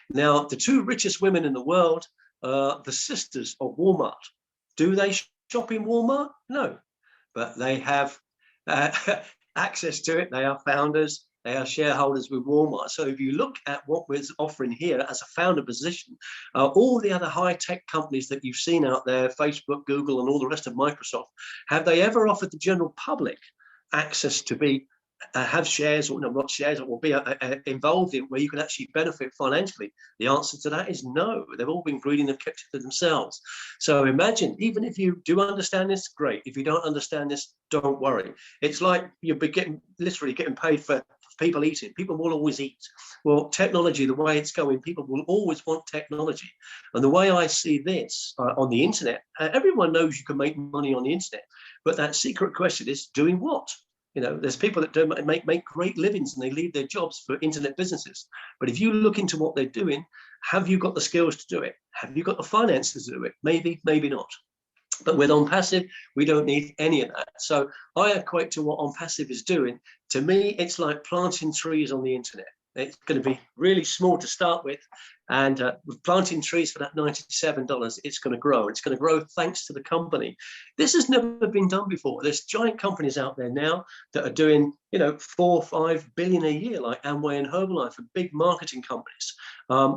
Now, the two richest women in the world are the sisters of Walmart. Do they shop in Walmart? No, but they have access to it. They are founders. They are shareholders with Walmart. So if you look at what we're offering here as a founder position, all the other high-tech companies that you've seen out there, Facebook, Google, and all the rest of Microsoft, have they ever offered the general public access to have shares, or no, not shares, or be involved in where you can actually benefit financially? The answer to that is no. They've all been greedy and they've kept it to themselves. So imagine, even if you do understand this, great. If you don't understand this, don't worry. It's like you're literally getting paid for people eating. People will always eat. Well, technology, the way it's going, people will always want technology. And the way I see this on the internet, everyone knows you can make money on the internet, but that secret question is doing what? You know, there's people that don't make great livings and they leave their jobs for internet businesses. But if you look into what they're doing, have you got the skills to do it? Have you got the finances to do it? Maybe, maybe not. But with ONPASSIVE, we don't need any of that. So I equate to what ONPASSIVE is doing. To me, it's like planting trees on the internet. It's going to be really small to start with. And with planting trees for that $97, it's going to grow. It's going to grow thanks to the company. This has never been done before. There's giant companies out there now that are doing, you know, 4 or 5 billion a year, like Amway and Herbalife, and big marketing companies.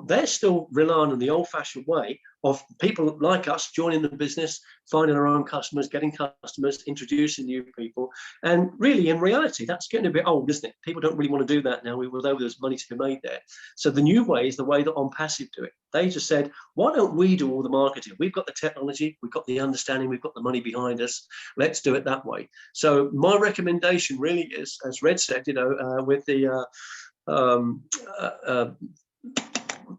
They're still relying on the old-fashioned way of people like us joining the business, finding our own customers, getting customers, introducing new people. And really, in reality, that's getting a bit old, isn't it? People don't really want to do that now, although there's money to be made there. So the new way is the way that ONPASSIVE do it. They just said, why don't we do all the marketing? We've got the technology, we've got the understanding, we've got the money behind us. Let's do it that way. So my recommendation really is, as Red said, you know, with the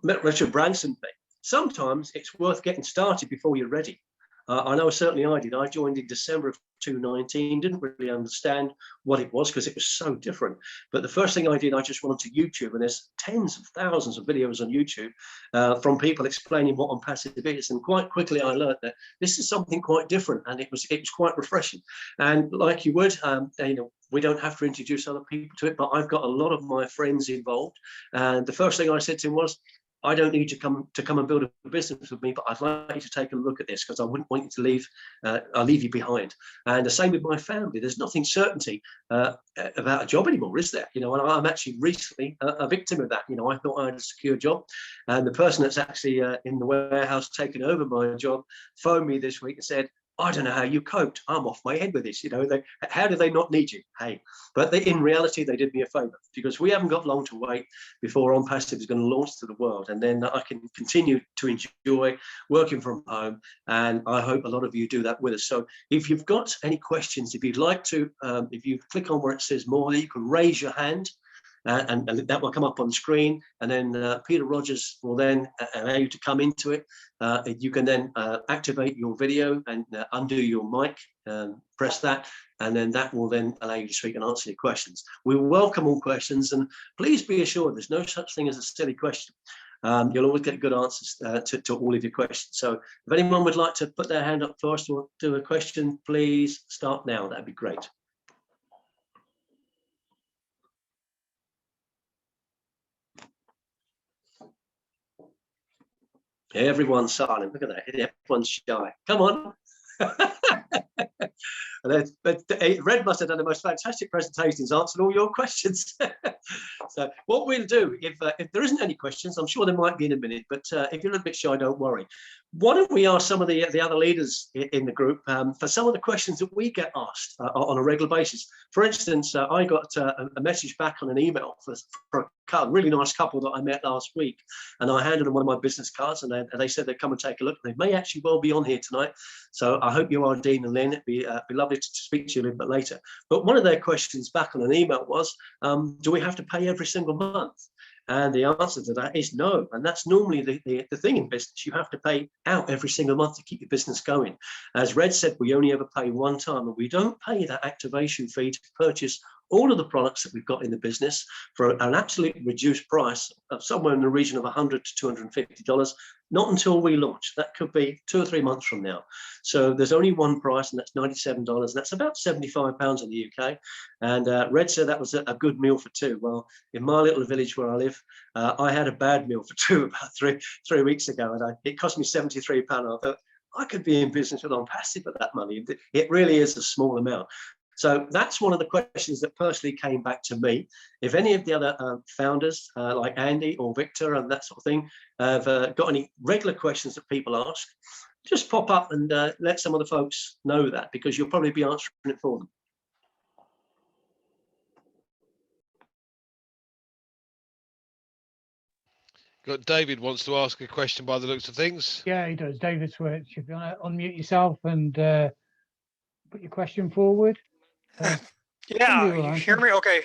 Richard Branson thing, sometimes it's worth getting started before you're ready. I know certainly I did. I joined in December of 2019, didn't really understand what it was because it was so different. But the first thing I did, I just went onto YouTube, and there's tens of thousands of videos on YouTube from people explaining what ONPASSIVE is. And quite quickly I learned that this is something quite different, and it was quite refreshing. And like you would, you know, we don't have to introduce other people to it, but I've got a lot of my friends involved. And the first thing I said to him was, I don't need you to come and build a business with me, but I'd like you to take a look at this because I wouldn't want you to leave. I'll leave you behind. And the same with my family. There's nothing certainty about a job anymore, is there? You know, and I'm actually recently a victim of that. You know, I thought I had a secure job, and the person that's actually in the warehouse taking over my job phoned me this week and said, I don't know how you coped. I'm off my head with this. You know, how do they not need you? Hey, but in reality, they did me a favor because we haven't got long to wait before ONPASSIVE is going to launch to the world. And then I can continue to enjoy working from home. And I hope a lot of you do that with us. So if you've got any questions, if you'd like to, if you click on where it says more, you can raise your hand. And that will come up on screen, and then Peter Rogers will then allow you to come into it. You can then activate your video and undo your mic, press that, and then that will then allow you to speak and answer your questions. We welcome all questions, and please be assured there's no such thing as a silly question. You'll always get good answers to all of your questions. So if anyone would like to put their hand up first or do a question, please start now. That'd be great. Everyone's silent. Look at that. Everyone's shy. Come on. But Red must have done the most fantastic presentations, answered all your questions. So what we'll do, if there isn't any questions, I'm sure there might be in a minute, but if you're a little bit shy, don't worry. Why don't we ask some of the other leaders in the group for some of the questions that we get asked on a regular basis. For instance, I got a message back on an email for a really nice couple that I met last week, and I handed them one of my business cards, and they said they'd come and take a look. They may actually well be on here tonight, so I hope you are, Dean and Lynn. It'd be lovely to speak to you a little bit later. But one of their questions back on an email was, do we have to pay every single month? And the answer to that is no. And that's normally the thing in business. You have to pay out every single month to keep your business going. As Red said, we only ever pay one time, and we don't pay that activation fee to purchase all of the products that we've got in the business for an absolutely reduced price of somewhere in the region of $100 to $250, not until we launch. That could be 2 or 3 months from now. So there's only one price, and that's $97. That's about £75 in the UK. And Red said that was a good meal for two. Well, in my little village where I live, I had a bad meal for two about three weeks ago, and it cost me £73. I thought, I could be in business with ONPASSIVE for that money. It really is a small amount. So that's one of the questions that personally came back to me. If any of the other founders like Andy or Victor and that sort of thing have got any regular questions that people ask, just pop up and let some of the folks know that, because you'll probably be answering it for them. Got David wants to ask a question by the looks of things. Yeah, he does. David Switch, if you want to unmute yourself and put your question forward. Yeah, you hear me? Okay.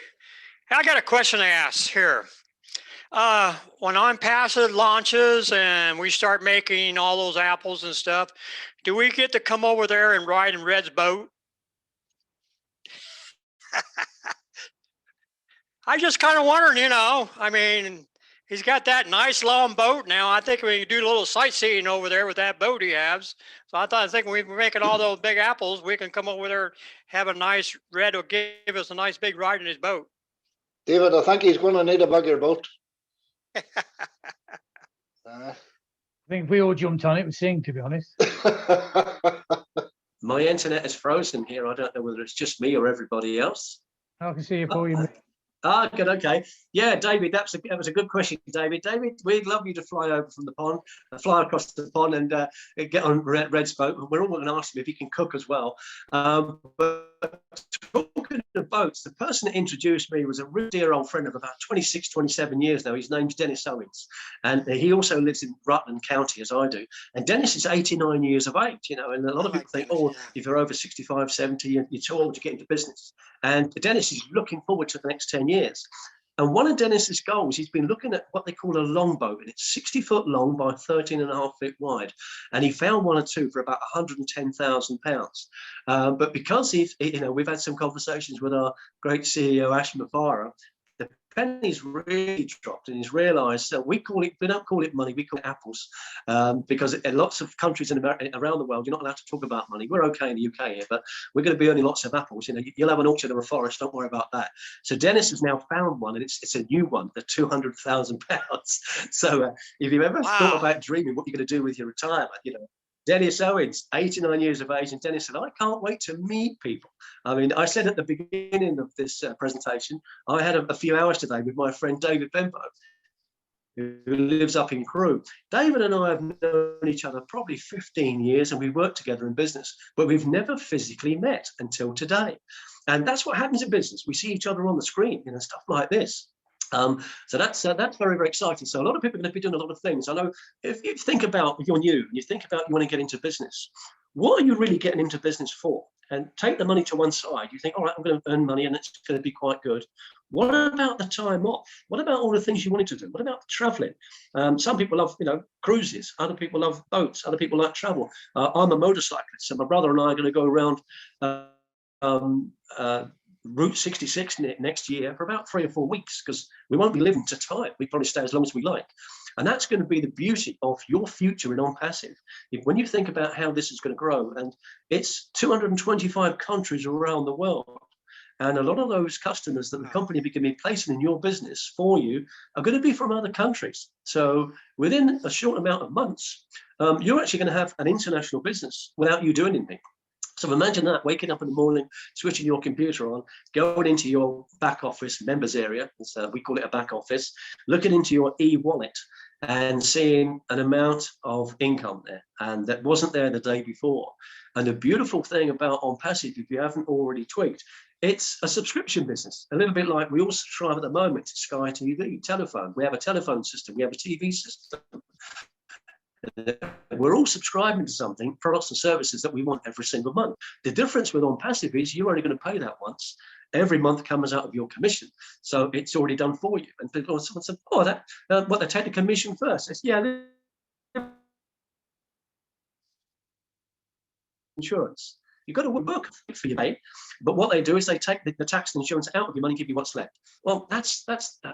I got a question to ask here. When ONPASSIVE launches and we start making all those apples and stuff, do we get to come over there and ride in Red's boat? I just kind of wondering, you know, I mean, he's got that nice long boat now. I think we can do a little sightseeing over there with that boat he has. So I think when we're making all those big apples, we can come over there, have a nice Red will give us a nice big ride in his boat. David, I think he's going to need a bigger boat. I think if we all jumped on it, we'd sing, to be honest. My internet is frozen here. I don't know whether it's just me or everybody else. I can see you for you. Ah, good. Okay. Yeah, David, that was a good question, David. David, we'd love you to fly over from the pond, fly across the pond, and get on Red's boat. We're all going to ask him if he can cook as well. But talking of boats, the person that introduced me was a really dear old friend of about 26, 27 years now. His name's Dennis Owens, and he also lives in Rutland County, as I do. And Dennis is 89 years of age, you know, and a lot of people think, oh, if you're over 65, 70, you're too old to get into business. And Dennis is looking forward to the next 10 years. And one of Dennis's goals, he's been looking at what they call a longboat, and it's 60 foot long by 13.5 feet wide. And he found one or two for about £110,000. But because we've had some conversations with our great CEO, Ash Mafara, the penny's really dropped, and he's realized that we don't call it money, we call it apples, because in lots of countries around the world, you're not allowed to talk about money. We're okay in the UK here, but we're going to be earning lots of apples. You know, you'll have an orchard or a forest, don't worry about that. So Dennis has now found one, and it's a new one, the £200,000. So if you've ever thought about dreaming what you're going to do with your retirement, you know, Dennis Owens, 89 years of age, and Dennis said, I can't wait to meet people. I mean, I said at the beginning of this presentation, I had a few hours today with my friend David Bembo, who lives up in Crewe. David and I have known each other probably 15 years, and we work together in business, but we've never physically met until today. And that's what happens in business. We see each other on the screen, you know, stuff like this. So that's very, very exciting. So a lot of people are going to be doing a lot of things. I know if you think about, you're new, you think about you want to get into business, what are you really getting into business for? And take the money to one side. You think, all right, I'm going to earn money and it's going to be quite good. What about the time off? What about all the things you wanted to do? What about traveling? Some people love, you know, cruises. Other people love boats. Other people like travel. I'm a motorcyclist, so my brother and I are going to go around Route 66 next year for about 3 or 4 weeks, because we won't be living to time. We probably stay as long as we like. And that's going to be the beauty of your future in ONPASSIVE. When you think about how this is going to grow, and it's 225 countries around the world, and a lot of those customers that the company can be placing in your business for you are going to be from other countries. So within a short amount of months, you're actually going to have an international business without you doing anything. So imagine that, waking up in the morning, switching your computer on, going into your back office members area, so we call it a back office, looking into your e-wallet and seeing an amount of income there, and that wasn't there the day before. And the beautiful thing about ONPASSIVE, if you haven't already tweaked, it's a subscription business, a little bit like we all subscribe at the moment to Sky TV, telephone. We have a telephone system, we have a TV system. We're all subscribing to something, products and services that we want every single month. The difference with ONPASSIVE is you're only going to pay that once. Every month comes out of your commission, so it's already done for you. And people someone said, "Oh, that what they take the commission first?" It's, yeah, insurance. You've got to work for your pay, but what they do is they take the tax and insurance out of your money and give you what's left. Well, that's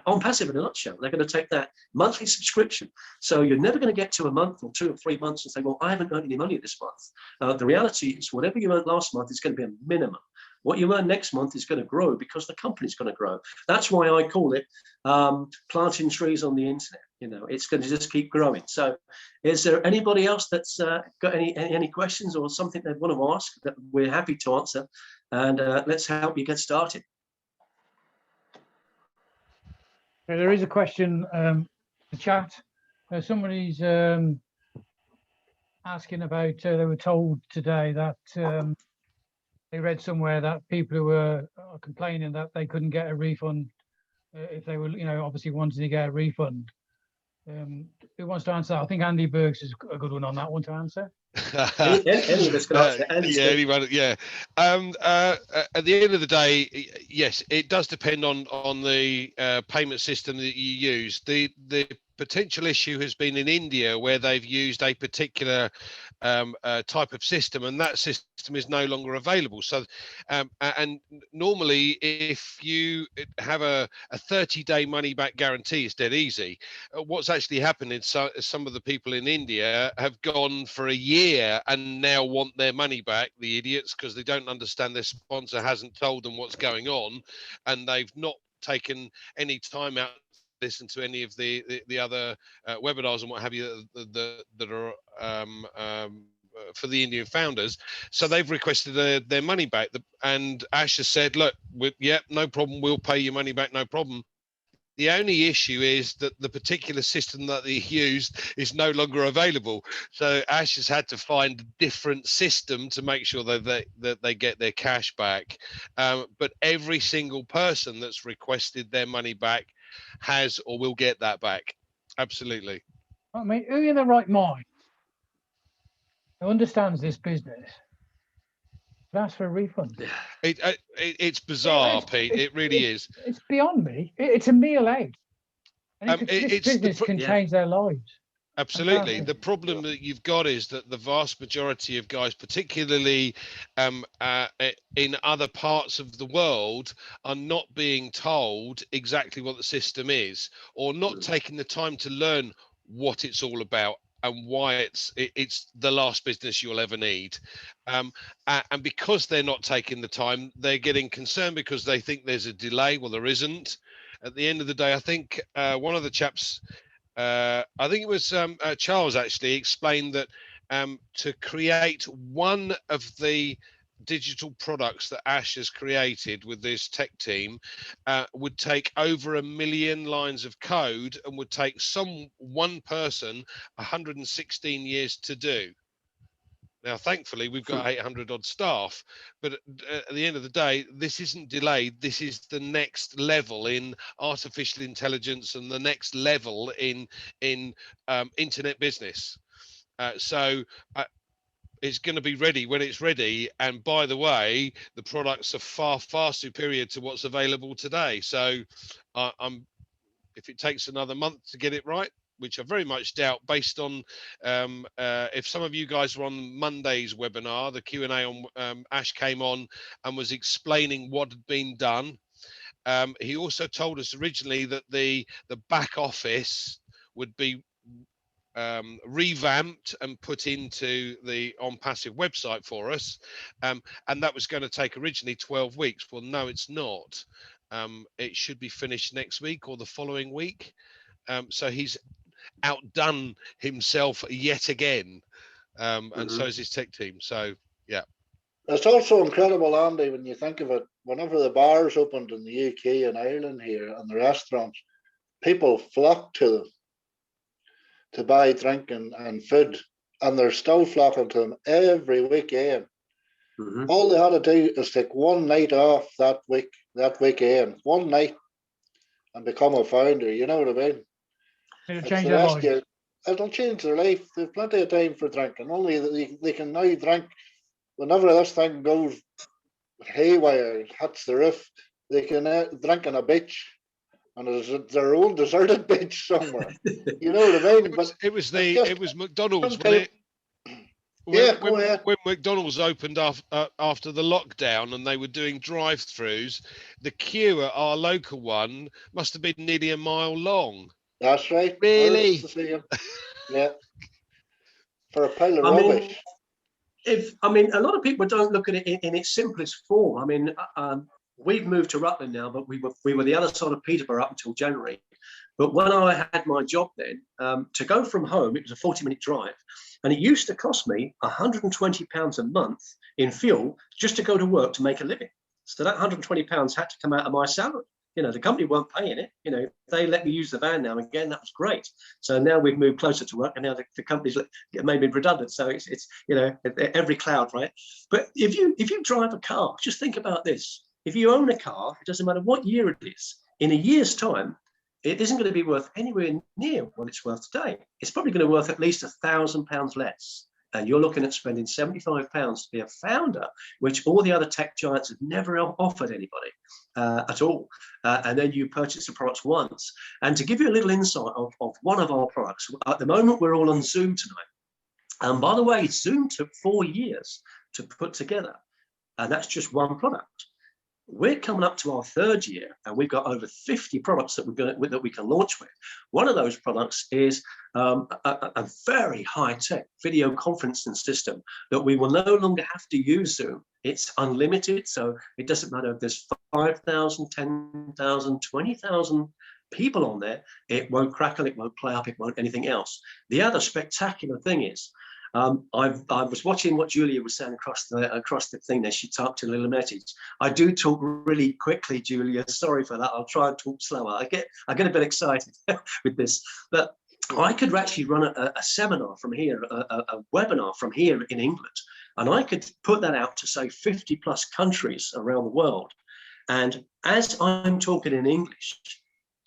ONPASSIVE in a nutshell. They're going to take that monthly subscription. So you're never going to get to a month or 2 or 3 months and say, well, I haven't earned any money this month. The reality is whatever you earned last month is going to be a minimum. What you earn next month is going to grow because the company's going to grow. That's why I call it planting trees on the internet. You know, it's going to just keep growing. So is there anybody else that's got any questions or something they want to ask that we're happy to answer? And let's help you get started. There is a question in the chat. Somebody's asking about, they were told today that they read somewhere that people who were complaining that they couldn't get a refund if they were, you know, obviously wanting to get a refund. Who wants to answer that? I think Andy Burks is a good one on that one to answer. Any of us can answer. Yeah, anyone, yeah. At the end of the day, yes, it does depend on the payment system that you use. The potential issue has been in India, where they've used a particular type of system, and that system is no longer available. So and normally if you have a 30-day money back guarantee, it's dead easy. What's actually happened is some of the people in India have gone for a year and now want their money back, the idiots, because they don't understand their sponsor hasn't told them what's going on, and they've not taken any time out listen to any of the other webinars and what have you that are for the Indian founders. So they've requested their money back, and Ash has said, look, yeah, no problem, we'll pay your money back, no problem. The only issue is that the particular system that they used is no longer available. So Ash has had to find a different system to make sure that they get their cash back. But every single person that's requested their money back has or will get that back. Absolutely. I mean, who in the right mind who understands this business would ask for a refund? It's bizarre, Pete. It really is. It's beyond me. It's a meal out. And this business can change their lives. Absolutely. The problem that you've got is that the vast majority of guys, particularly in other parts of the world, are not being told exactly what the system is, or not taking the time to learn what it's all about and why it's the last business you'll ever need. And because they're not taking the time, they're getting concerned because they think there's a delay. Well, there isn't. At the end of the day, I think one of the chaps, I think it was Charles actually, explained that to create one of the digital products that Ash has created with this tech team would take over 1 million lines of code and would take one person 116 years to do. Now, thankfully, we've got 800 odd staff, but at the end of the day, this isn't delayed. This is the next level in artificial intelligence and the next level in internet business. So it's going to be ready when it's ready. And by the way, the products are far, far superior to what's available today. So if it takes another month to get it right, which I very much doubt, based on if some of you guys were on Monday's webinar, the Q&A on Ash came on and was explaining what had been done. He also told us originally that the back office would be revamped and put into the ONPASSIVE website for us, and that was going to take originally 12 weeks. Well, no, it's not. It should be finished next week or the following week. So he's outdone himself yet again, and so is his tech team. So yeah, it's also incredible, Andy, when you think of it. Whenever the bars opened in the UK and Ireland here, and the restaurants, people flocked to them to buy drink and food, and they're still flocking to them every weekend. All they had to do is take one night off that weekend, one night, and become a founder. You know what I mean? It'll change their life. It'll change their life. They've plenty of time for drinking. Only they can now drink whenever this thing goes haywire, it hits the roof. They can drink on a beach, and there's their own deserted beach somewhere. You know what I mean? It was McDonald's, wasn't it? When McDonald's opened after the lockdown and they were doing drive-throughs, the queue at our local one must have been nearly a mile long. That's right. Really? Yeah. For a pile of rubbish. A lot of people don't look at it in its simplest form. I mean, we've moved to Rutland now, but we were the other side of Peterborough up until January. But when I had my job then, to go from home, it was a 40-minute drive. And it used to cost me £120 a month in fuel just to go to work to make a living. So that £120 had to come out of my salary. You know, the company weren't paying it. You know, they let me use the van now and again. That was great. So now we've moved closer to work, and now the company's made me redundant. So it's you know, every cloud, right? But if you drive a car, just think about this. If you own a car, it doesn't matter what year it is. In a year's time, it isn't going to be worth anywhere near what it's worth today. It's probably going to be worth at least £1,000 less. And you're looking at spending £75 to be a founder, which all the other tech giants have never offered anybody at all. And then you purchase the products once. And to give you a little insight of one of our products, at the moment, we're all on Zoom tonight. And by the way, Zoom took 4 years to put together. And that's just one product. We're coming up to our 3rd year, and we've got over 50 products that we can launch with. One of those products is a very high-tech video conferencing system that we will no longer have to use Zoom. It's unlimited, so it doesn't matter if there's 5,000, 10,000, 20,000 people on there. It won't crackle, it won't play up, it won't anything else. The other spectacular thing is, I was watching what Julia was saying across the thing there. She typed a little message. I do talk really quickly, Julia. Sorry for that. I'll try and talk slower. I get a bit excited with this, but I could actually run a seminar from here, a webinar from here in England, and I could put that out to say 50 plus countries around the world. And as I'm talking in English,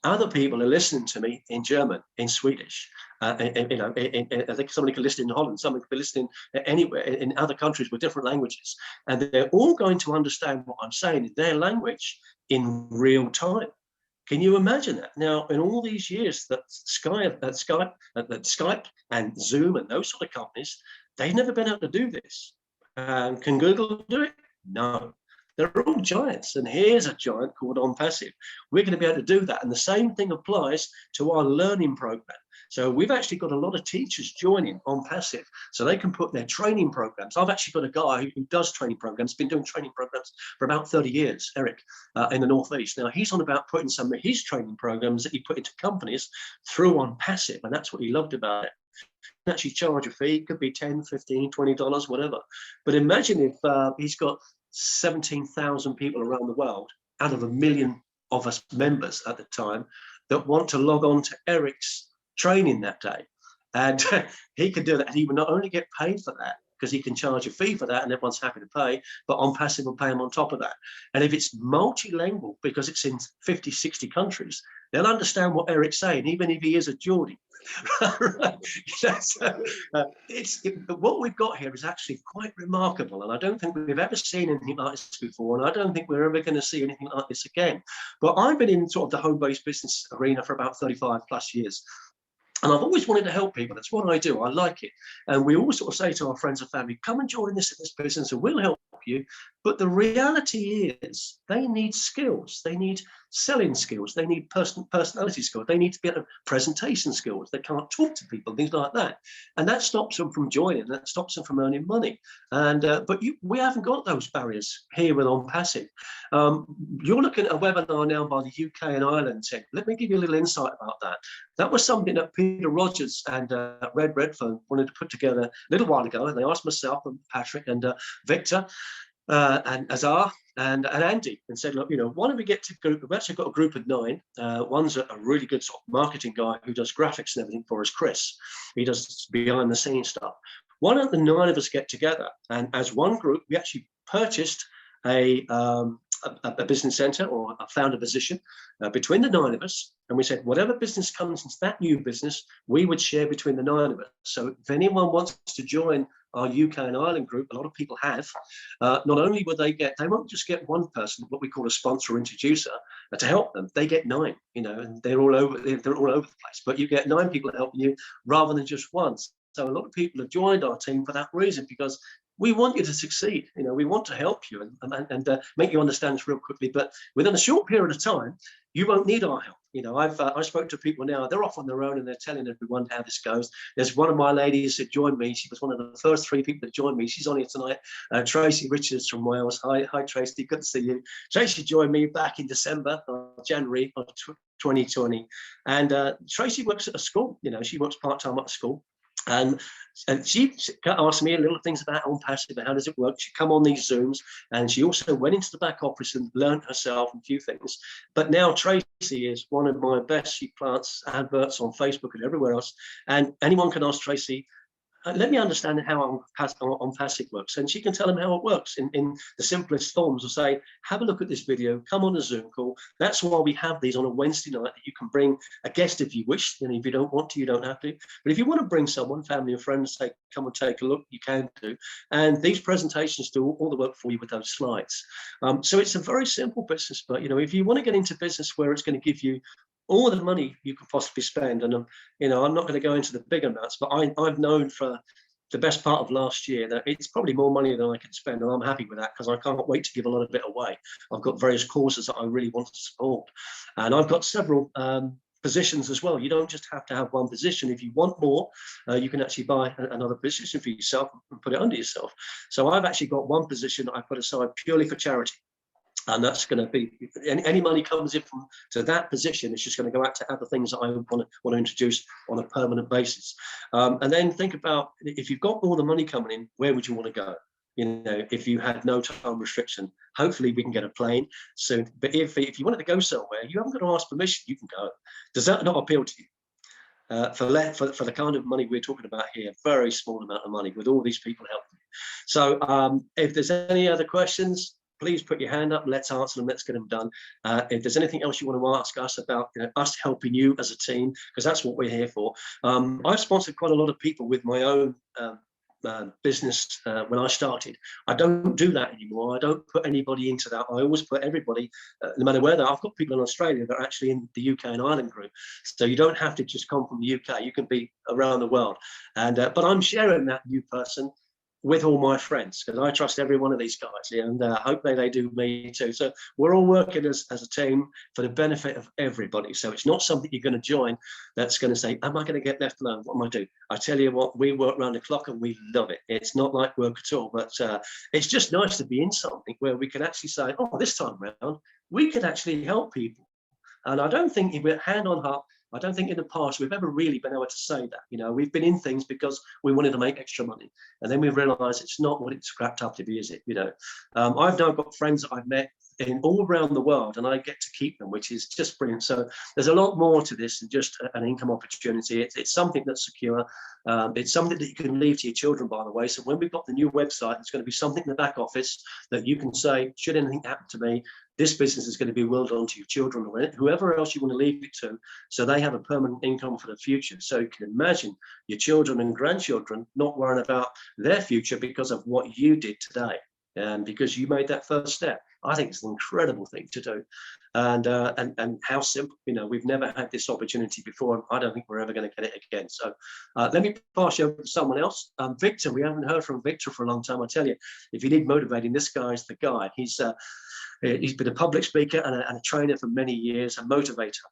other people are listening to me in German, in Swedish. I think somebody could listen in Holland, somebody could be listening anywhere in other countries with different languages, and they're all going to understand what I'm saying in their language in real time. Can you imagine that? Now, in all these years that Skype and Zoom and those sort of companies, they've never been able to do this. Can Google do it? No. They're all giants, and here's a giant called ONPASSIVE. We're going to be able to do that, and the same thing applies to our learning program. So we've actually got a lot of teachers joining ONPASSIVE, so they can put their training programs. I've actually got a guy who does training programs, been doing training programs for about 30 years, Eric, in the Northeast. Now he's on about putting some of his training programs that he put into companies through ONPASSIVE, and that's what he loved about it. Actually charge a fee, could be $10, $15, $20, whatever. But imagine if he's got 17,000 people around the world out of 1 million of us members at the time that want to log on to Eric's training that day, and he could do that, and he would not only get paid for that because he can charge a fee for that and everyone's happy to pay, but ONPASSIVE will pay him on top of that. And if it's multilingual, because it's in 50, 60 countries, they'll understand what Eric's saying, even if he is a Geordie. What we've got here is actually quite remarkable, and I don't think we've ever seen anything like this before, and I don't think we're ever going to see anything like this again. But I've been in sort of the home-based business arena for about 35 plus years. And I've always wanted to help people. That's what I do. I like it. And we always sort of say to our friends and family, come and join us in this business and we'll help you. But the reality is they need skills. They need selling skills. They need personality skills. They need to be able to presentation skills. They can't talk to people, things like that. And that stops them from joining. That stops them from earning money. And but we haven't got those barriers here with ONPASSIVE. You're looking at a webinar now by the UK and Ireland team. Let me give you a little insight about that. That was something that Peter Rogers and Redfern wanted to put together a little while ago, and they asked myself and Patrick and Victor and Azar and Andy and said, look, why don't we get to group? We've actually got a group of 9. One's a really good sort of marketing guy who does graphics and everything for us, Chris. He does behind the scenes stuff. Why don't the 9 of us get together, and as one group, we actually purchased a business center, or found a position between the 9 of us, and we said whatever business comes into that new business, we would share between the 9 of us. So if anyone wants to join our UK and Ireland group, a lot of people have, not only would they won't just get one person, what we call a sponsor or introducer, to help them. They get 9, and they're all over the place. But you get 9 people helping you rather than just one. So a lot of people have joined our team for that reason, because we want you to succeed. We want to help you and make you understand this real quickly. But within a short period of time, you won't need our help. I've spoken to people now, they're off on their own and they're telling everyone how this goes. There's one of my ladies that joined me. She was one of the first 3 people that joined me. She's on here tonight, Tracy Richards from Wales. Hi, Tracy, good to see you. Tracy joined me back in December, January of 2020. And Tracy works at a school, she works part-time at a school. And she asked me a little things about ONPASSIVE, how does it work. She come on these Zooms, and she also went into the back office and learned herself a few things. But now Tracy is one of my best. She plants adverts on Facebook and everywhere else. And anyone can ask Tracy, let me understand how ONPASSIVE works. And she can tell them how it works in the simplest forms, or say, have a look at this video, come on a Zoom call. That's why we have these on a Wednesday night, that you can bring a guest if you wish. If you don't want to, you don't have to. But if you want to bring someone, family or friends, say, come and take a look, you can do. And these presentations do all the work for you with those slides. So it's a very simple business. But, if you want to get into business where it's going to give you all the money you can possibly spend, and I'm not going to go into the big amounts, but I've known for the best part of last year that it's probably more money than I can spend, and I'm happy with that, because I can't wait to give a lot of it away. I've got various causes that I really want to support, and I've got several positions as well. You don't just have to have one position. If you want more, you can actually buy another position for yourself and put it under yourself. So I've actually got one position that I put aside purely for charity. And that's going to be, any money comes in from to that position, it's just going to go out to other things that I want to introduce on a permanent basis. And then think about, if you've got all the money coming in, where would you want to go? You know, if you had no time restriction, hopefully we can get a plane soon. But if you wanted to go somewhere, you haven't got to ask permission, you can go. Does that not appeal to you? For the kind of money we're talking about here, very small amount of money with all these people helping you. So if there's any other questions, please put your hand up, let's answer them, let's get them done. If there's anything else you want to ask us about, us helping you as a team, because that's what we're here for. I've sponsored quite a lot of people with my own business when I started. I don't do that anymore. I don't put anybody into that. I always put everybody, no matter where they are. I've got people in Australia that are actually in the UK and Ireland group. So you don't have to just come from the UK. You can be around the world. And but I'm sharing that new person with all my friends, because I trust every one of these guys, and hope they do me too. So we're all working as a team for the benefit of everybody. So it's not something you're going to join that's going to say, am I going to get left alone? What am I doing? I tell you what, we work around the clock and we love it. It's not like work at all, but it's just nice to be in something where we can actually say, oh, this time around, we could actually help people. And I don't think, if we're hand on heart, I don't think in the past we've ever really been able to say that. You know, we've been in things because we wanted to make extra money, and then we realised it's not what it's cracked up to be, is it? You know, I've now got friends that I've met in all around the world, and I get to keep them, which is just brilliant. So there's a lot more to this than just an income opportunity. It's something that's secure. It's something that you can leave to your children, by the way. So when we've got the new website, it's going to be something in the back office that you can say, should anything happen to me, this business is going to be willed on to your children or whoever else you want to leave it to, so they have a permanent income for the future. So you can imagine your children and grandchildren not worrying about their future because of what you did today, and because you made that first step. I think it's an incredible thing to do, and how simple. You know, we've never had this opportunity before, and I don't think we're ever going to get it again. So let me pass you over to someone else. Victor, we haven't heard from Victor for a long time. I tell you, if you need motivating, this guy's the guy. He's been a public speaker and a trainer for many years, a motivator.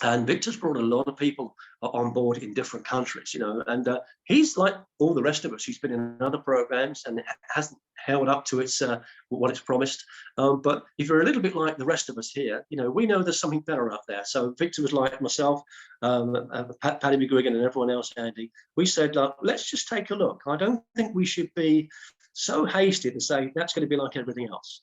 And Victor's brought a lot of people on board in different countries, you know, and he's like all the rest of us. He's been in other programs and it hasn't held up to its what it's promised. But if you're a little bit like the rest of us here, you know, we know there's something better up there. So Victor was like myself, Paddy McGuigan and everyone else, Andy. We said, let's just take a look. I don't think we should be so hasty to say that's going to be like everything else.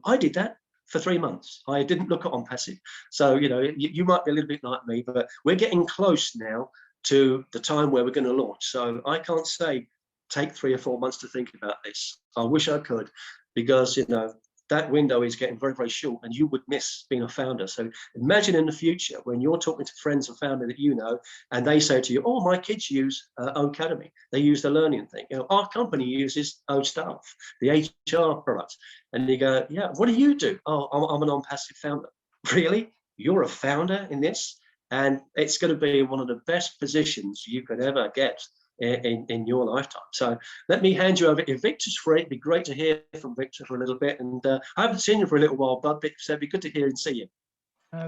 I did that for 3 months. I didn't look at ONPASSIVE. So, you know, you might be a little bit like me, but we're getting close now to the time where we're going to launch. So I can't say take 3 or 4 months to think about this. I wish I could, because, you know, that window is getting very, very short, and you would miss being a founder. So imagine in the future when you're talking to friends and family that you know, and they say to you, oh, my kids use Academy. They use the learning thing. You know, our company uses Staff, the HR products. And you go, yeah, what do you do? Oh, I'm an ONPASSIVE founder. Really? You're a founder in this? And it's going to be one of the best positions you could ever get in your lifetime. So let me hand you over. If Victor's free, it'd be great to hear from Victor for a little bit. And I haven't seen you for a little while, Bud, so it'd be good to hear and see you.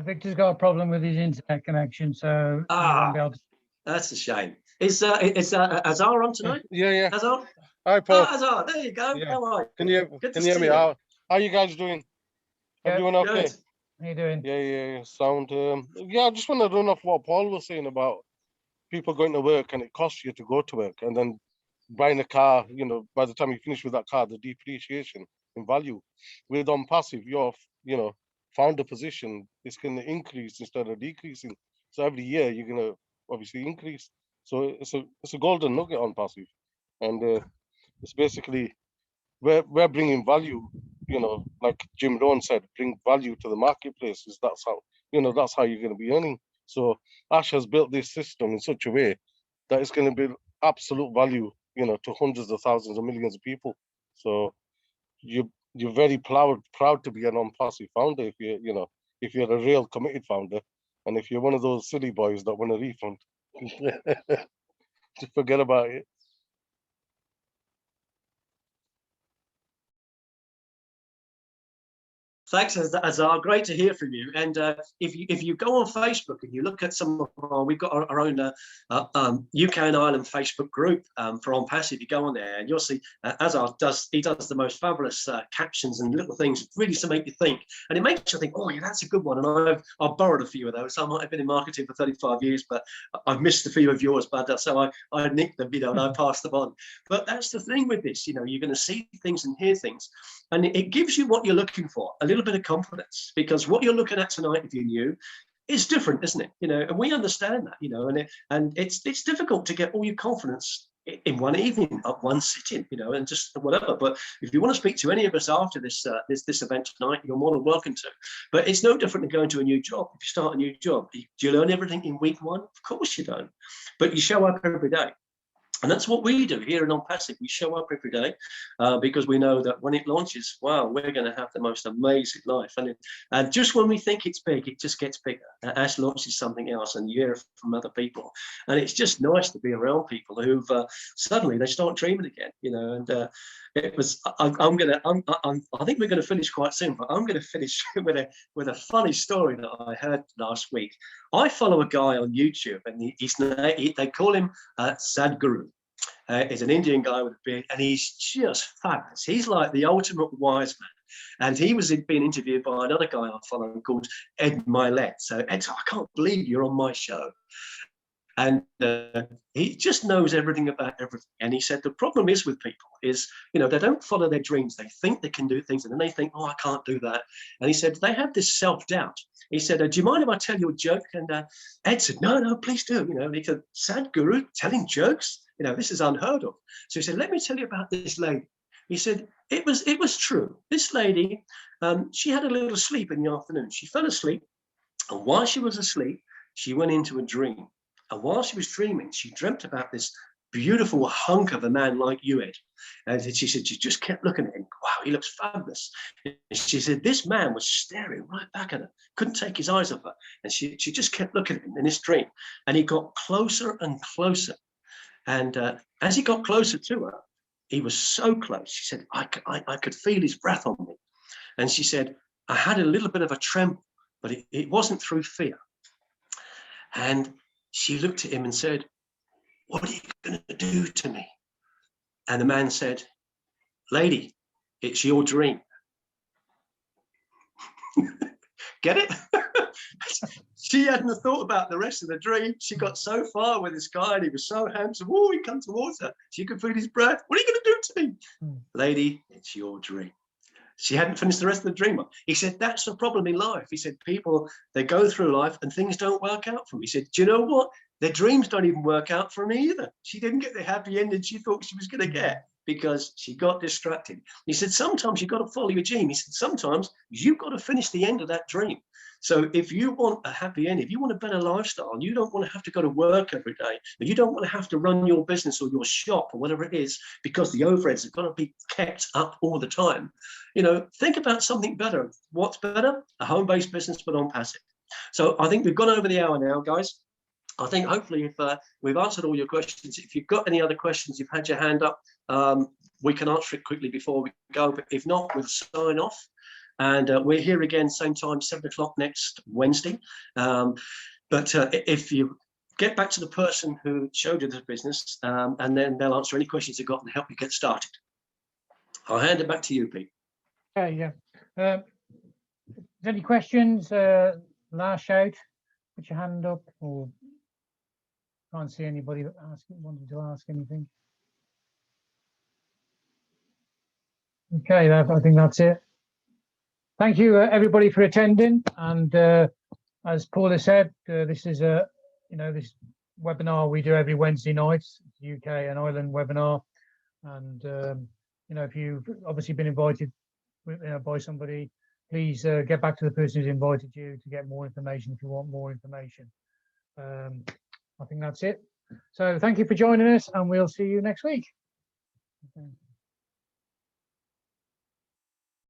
Victor's got a problem with his internet connection, so he won't be able to. That's a shame. Is Azar on tonight? Yeah. Azar? Hi, Paul. Azar, there you go. Yeah. How are you? Can you hear me? How are you guys doing? Yeah, Everyone okay? Good. How you doing? Yeah. Sound. Yeah, I just want to run off what Paul was saying about people going to work, and it costs you to go to work, and then buying a car. You know, by the time you finish with that car, the depreciation in value. With ONPASSIVE, your founder position is going to increase instead of decreasing. So every year you're going to obviously increase. So it's a golden nugget ONPASSIVE, and it's basically we're bringing value. You know, like Jim Rohn said, bring value to the marketplaces. That's how you're going to be earning. So Ash has built this system in such a way that it's going to be absolute value, you know, to hundreds of thousands of millions of people. So you're very proud to be an ONPASSIVE founder if you're a real committed founder, and if you're one of those silly boys that want a refund, just forget about it. Thanks, Azar. Great to hear from you. And if you go on Facebook and you look at some of our, we've got our own UK and Ireland Facebook group for ONPASSIVE. You go on there and you'll see Azar does the most fabulous captions and little things really to make you think. And it makes you think, oh yeah, that's a good one. And I've borrowed a few of those. I might have been in marketing for 35 years, but I've missed a few of yours, but so I nicked them, and I passed them on. But that's the thing with this, you're going to see things and hear things. And it gives you what you're looking for, a little bit of confidence, because what you're looking at tonight, if you're new, is different, isn't it? And we understand that, and it's difficult to get all your confidence in one evening, up one sitting, and just whatever. But if you want to speak to any of us after this event tonight, you're more than welcome to. But it's no different than going to a new job. If you start a new job, do you learn everything in week one? Of course you don't. But you show up every day. And that's what we do here in ONPASSIVE. We show up every day because we know that when it launches, wow, we're going to have the most amazing life. And just when we think it's big, it just gets bigger. Ash launches something else, and you hear from other people. And it's just nice to be around people who've suddenly they start dreaming again, And it was. I think we're going to finish quite soon, but I'm going to finish with a funny story that I heard last week. I follow a guy on YouTube, and they call him Sadhguru. He's an Indian guy with a beard, and he's just fabulous. He's like the ultimate wise man. And he was being interviewed by another guy I follow called Ed Milet. So Ed, I can't believe you're on my show. And he just knows everything about everything. And he said the problem is with people is, they don't follow their dreams. They think they can do things, and then they think, oh, I can't do that. And he said they have this self-doubt. He said, do you mind if I tell you a joke? And Ed said, no, please do. And he said, Sadhguru telling jokes? This is unheard of. So he said, let me tell you about this lady. He said, it was true. This lady, she had a little sleep in the afternoon. She fell asleep. And while she was asleep, she went into a dream. And while she was dreaming, she dreamt about this beautiful hunk of a man like you, Ed. And she said, she just kept looking at him. Wow, he looks fabulous. And she said, this man was staring right back at her, couldn't take his eyes off her. And she just kept looking at him in this dream. And he got closer and closer. And as he got closer to her, he was so close. She said, I could feel his breath on me. And she said, I had a little bit of a tremble, but it wasn't through fear. And she looked at him and said, what are you going to do to me? And the man said, lady, it's your dream. Get it? She hadn't thought about the rest of the dream. She got so far with this guy, and he was so handsome. Oh, he come towards her. She could feel his breath. What are you going to do to me? Lady, it's your dream. She hadn't finished the rest of the dream. He said, that's the problem in life. He said, people, they go through life and things don't work out for them. He said, do you know what? Their dreams don't even work out for me either. She didn't get the happy ending she thought she was going to get because she got distracted. He said, sometimes you've got to follow your dream. He said, sometimes you've got to finish the end of that dream. So if you want a happy end, if you want a better lifestyle, and you don't want to have to go to work every day, and you don't want to have to run your business or your shop or whatever it is, because the overheads are going to be kept up all the time, think about something better. What's better? A home-based business, but ONPASSIVE. So I think we've gone over the hour now, guys. I think hopefully if we've answered all your questions. If you've got any other questions, you've had your hand up, we can answer it quickly before we go. But if not, we'll sign off. And we're here again, same time, 7 o'clock next Wednesday. But if you get back to the person who showed you the business, and then they'll answer any questions you've got and help you get started. I'll hand it back to you, Pete. Okay, yeah. Any questions? Last shout, put your hand up, or can't see anybody wanting to ask anything. Okay, I think that's it. Thank you, everybody, for attending. And as Paul has said, this is this webinar we do every Wednesday night, UK and Ireland webinar. And if you've obviously been invited by somebody, please get back to the person who's invited you to get more information if you want more information. I think that's it. So thank you for joining us, and we'll see you next week. Okay.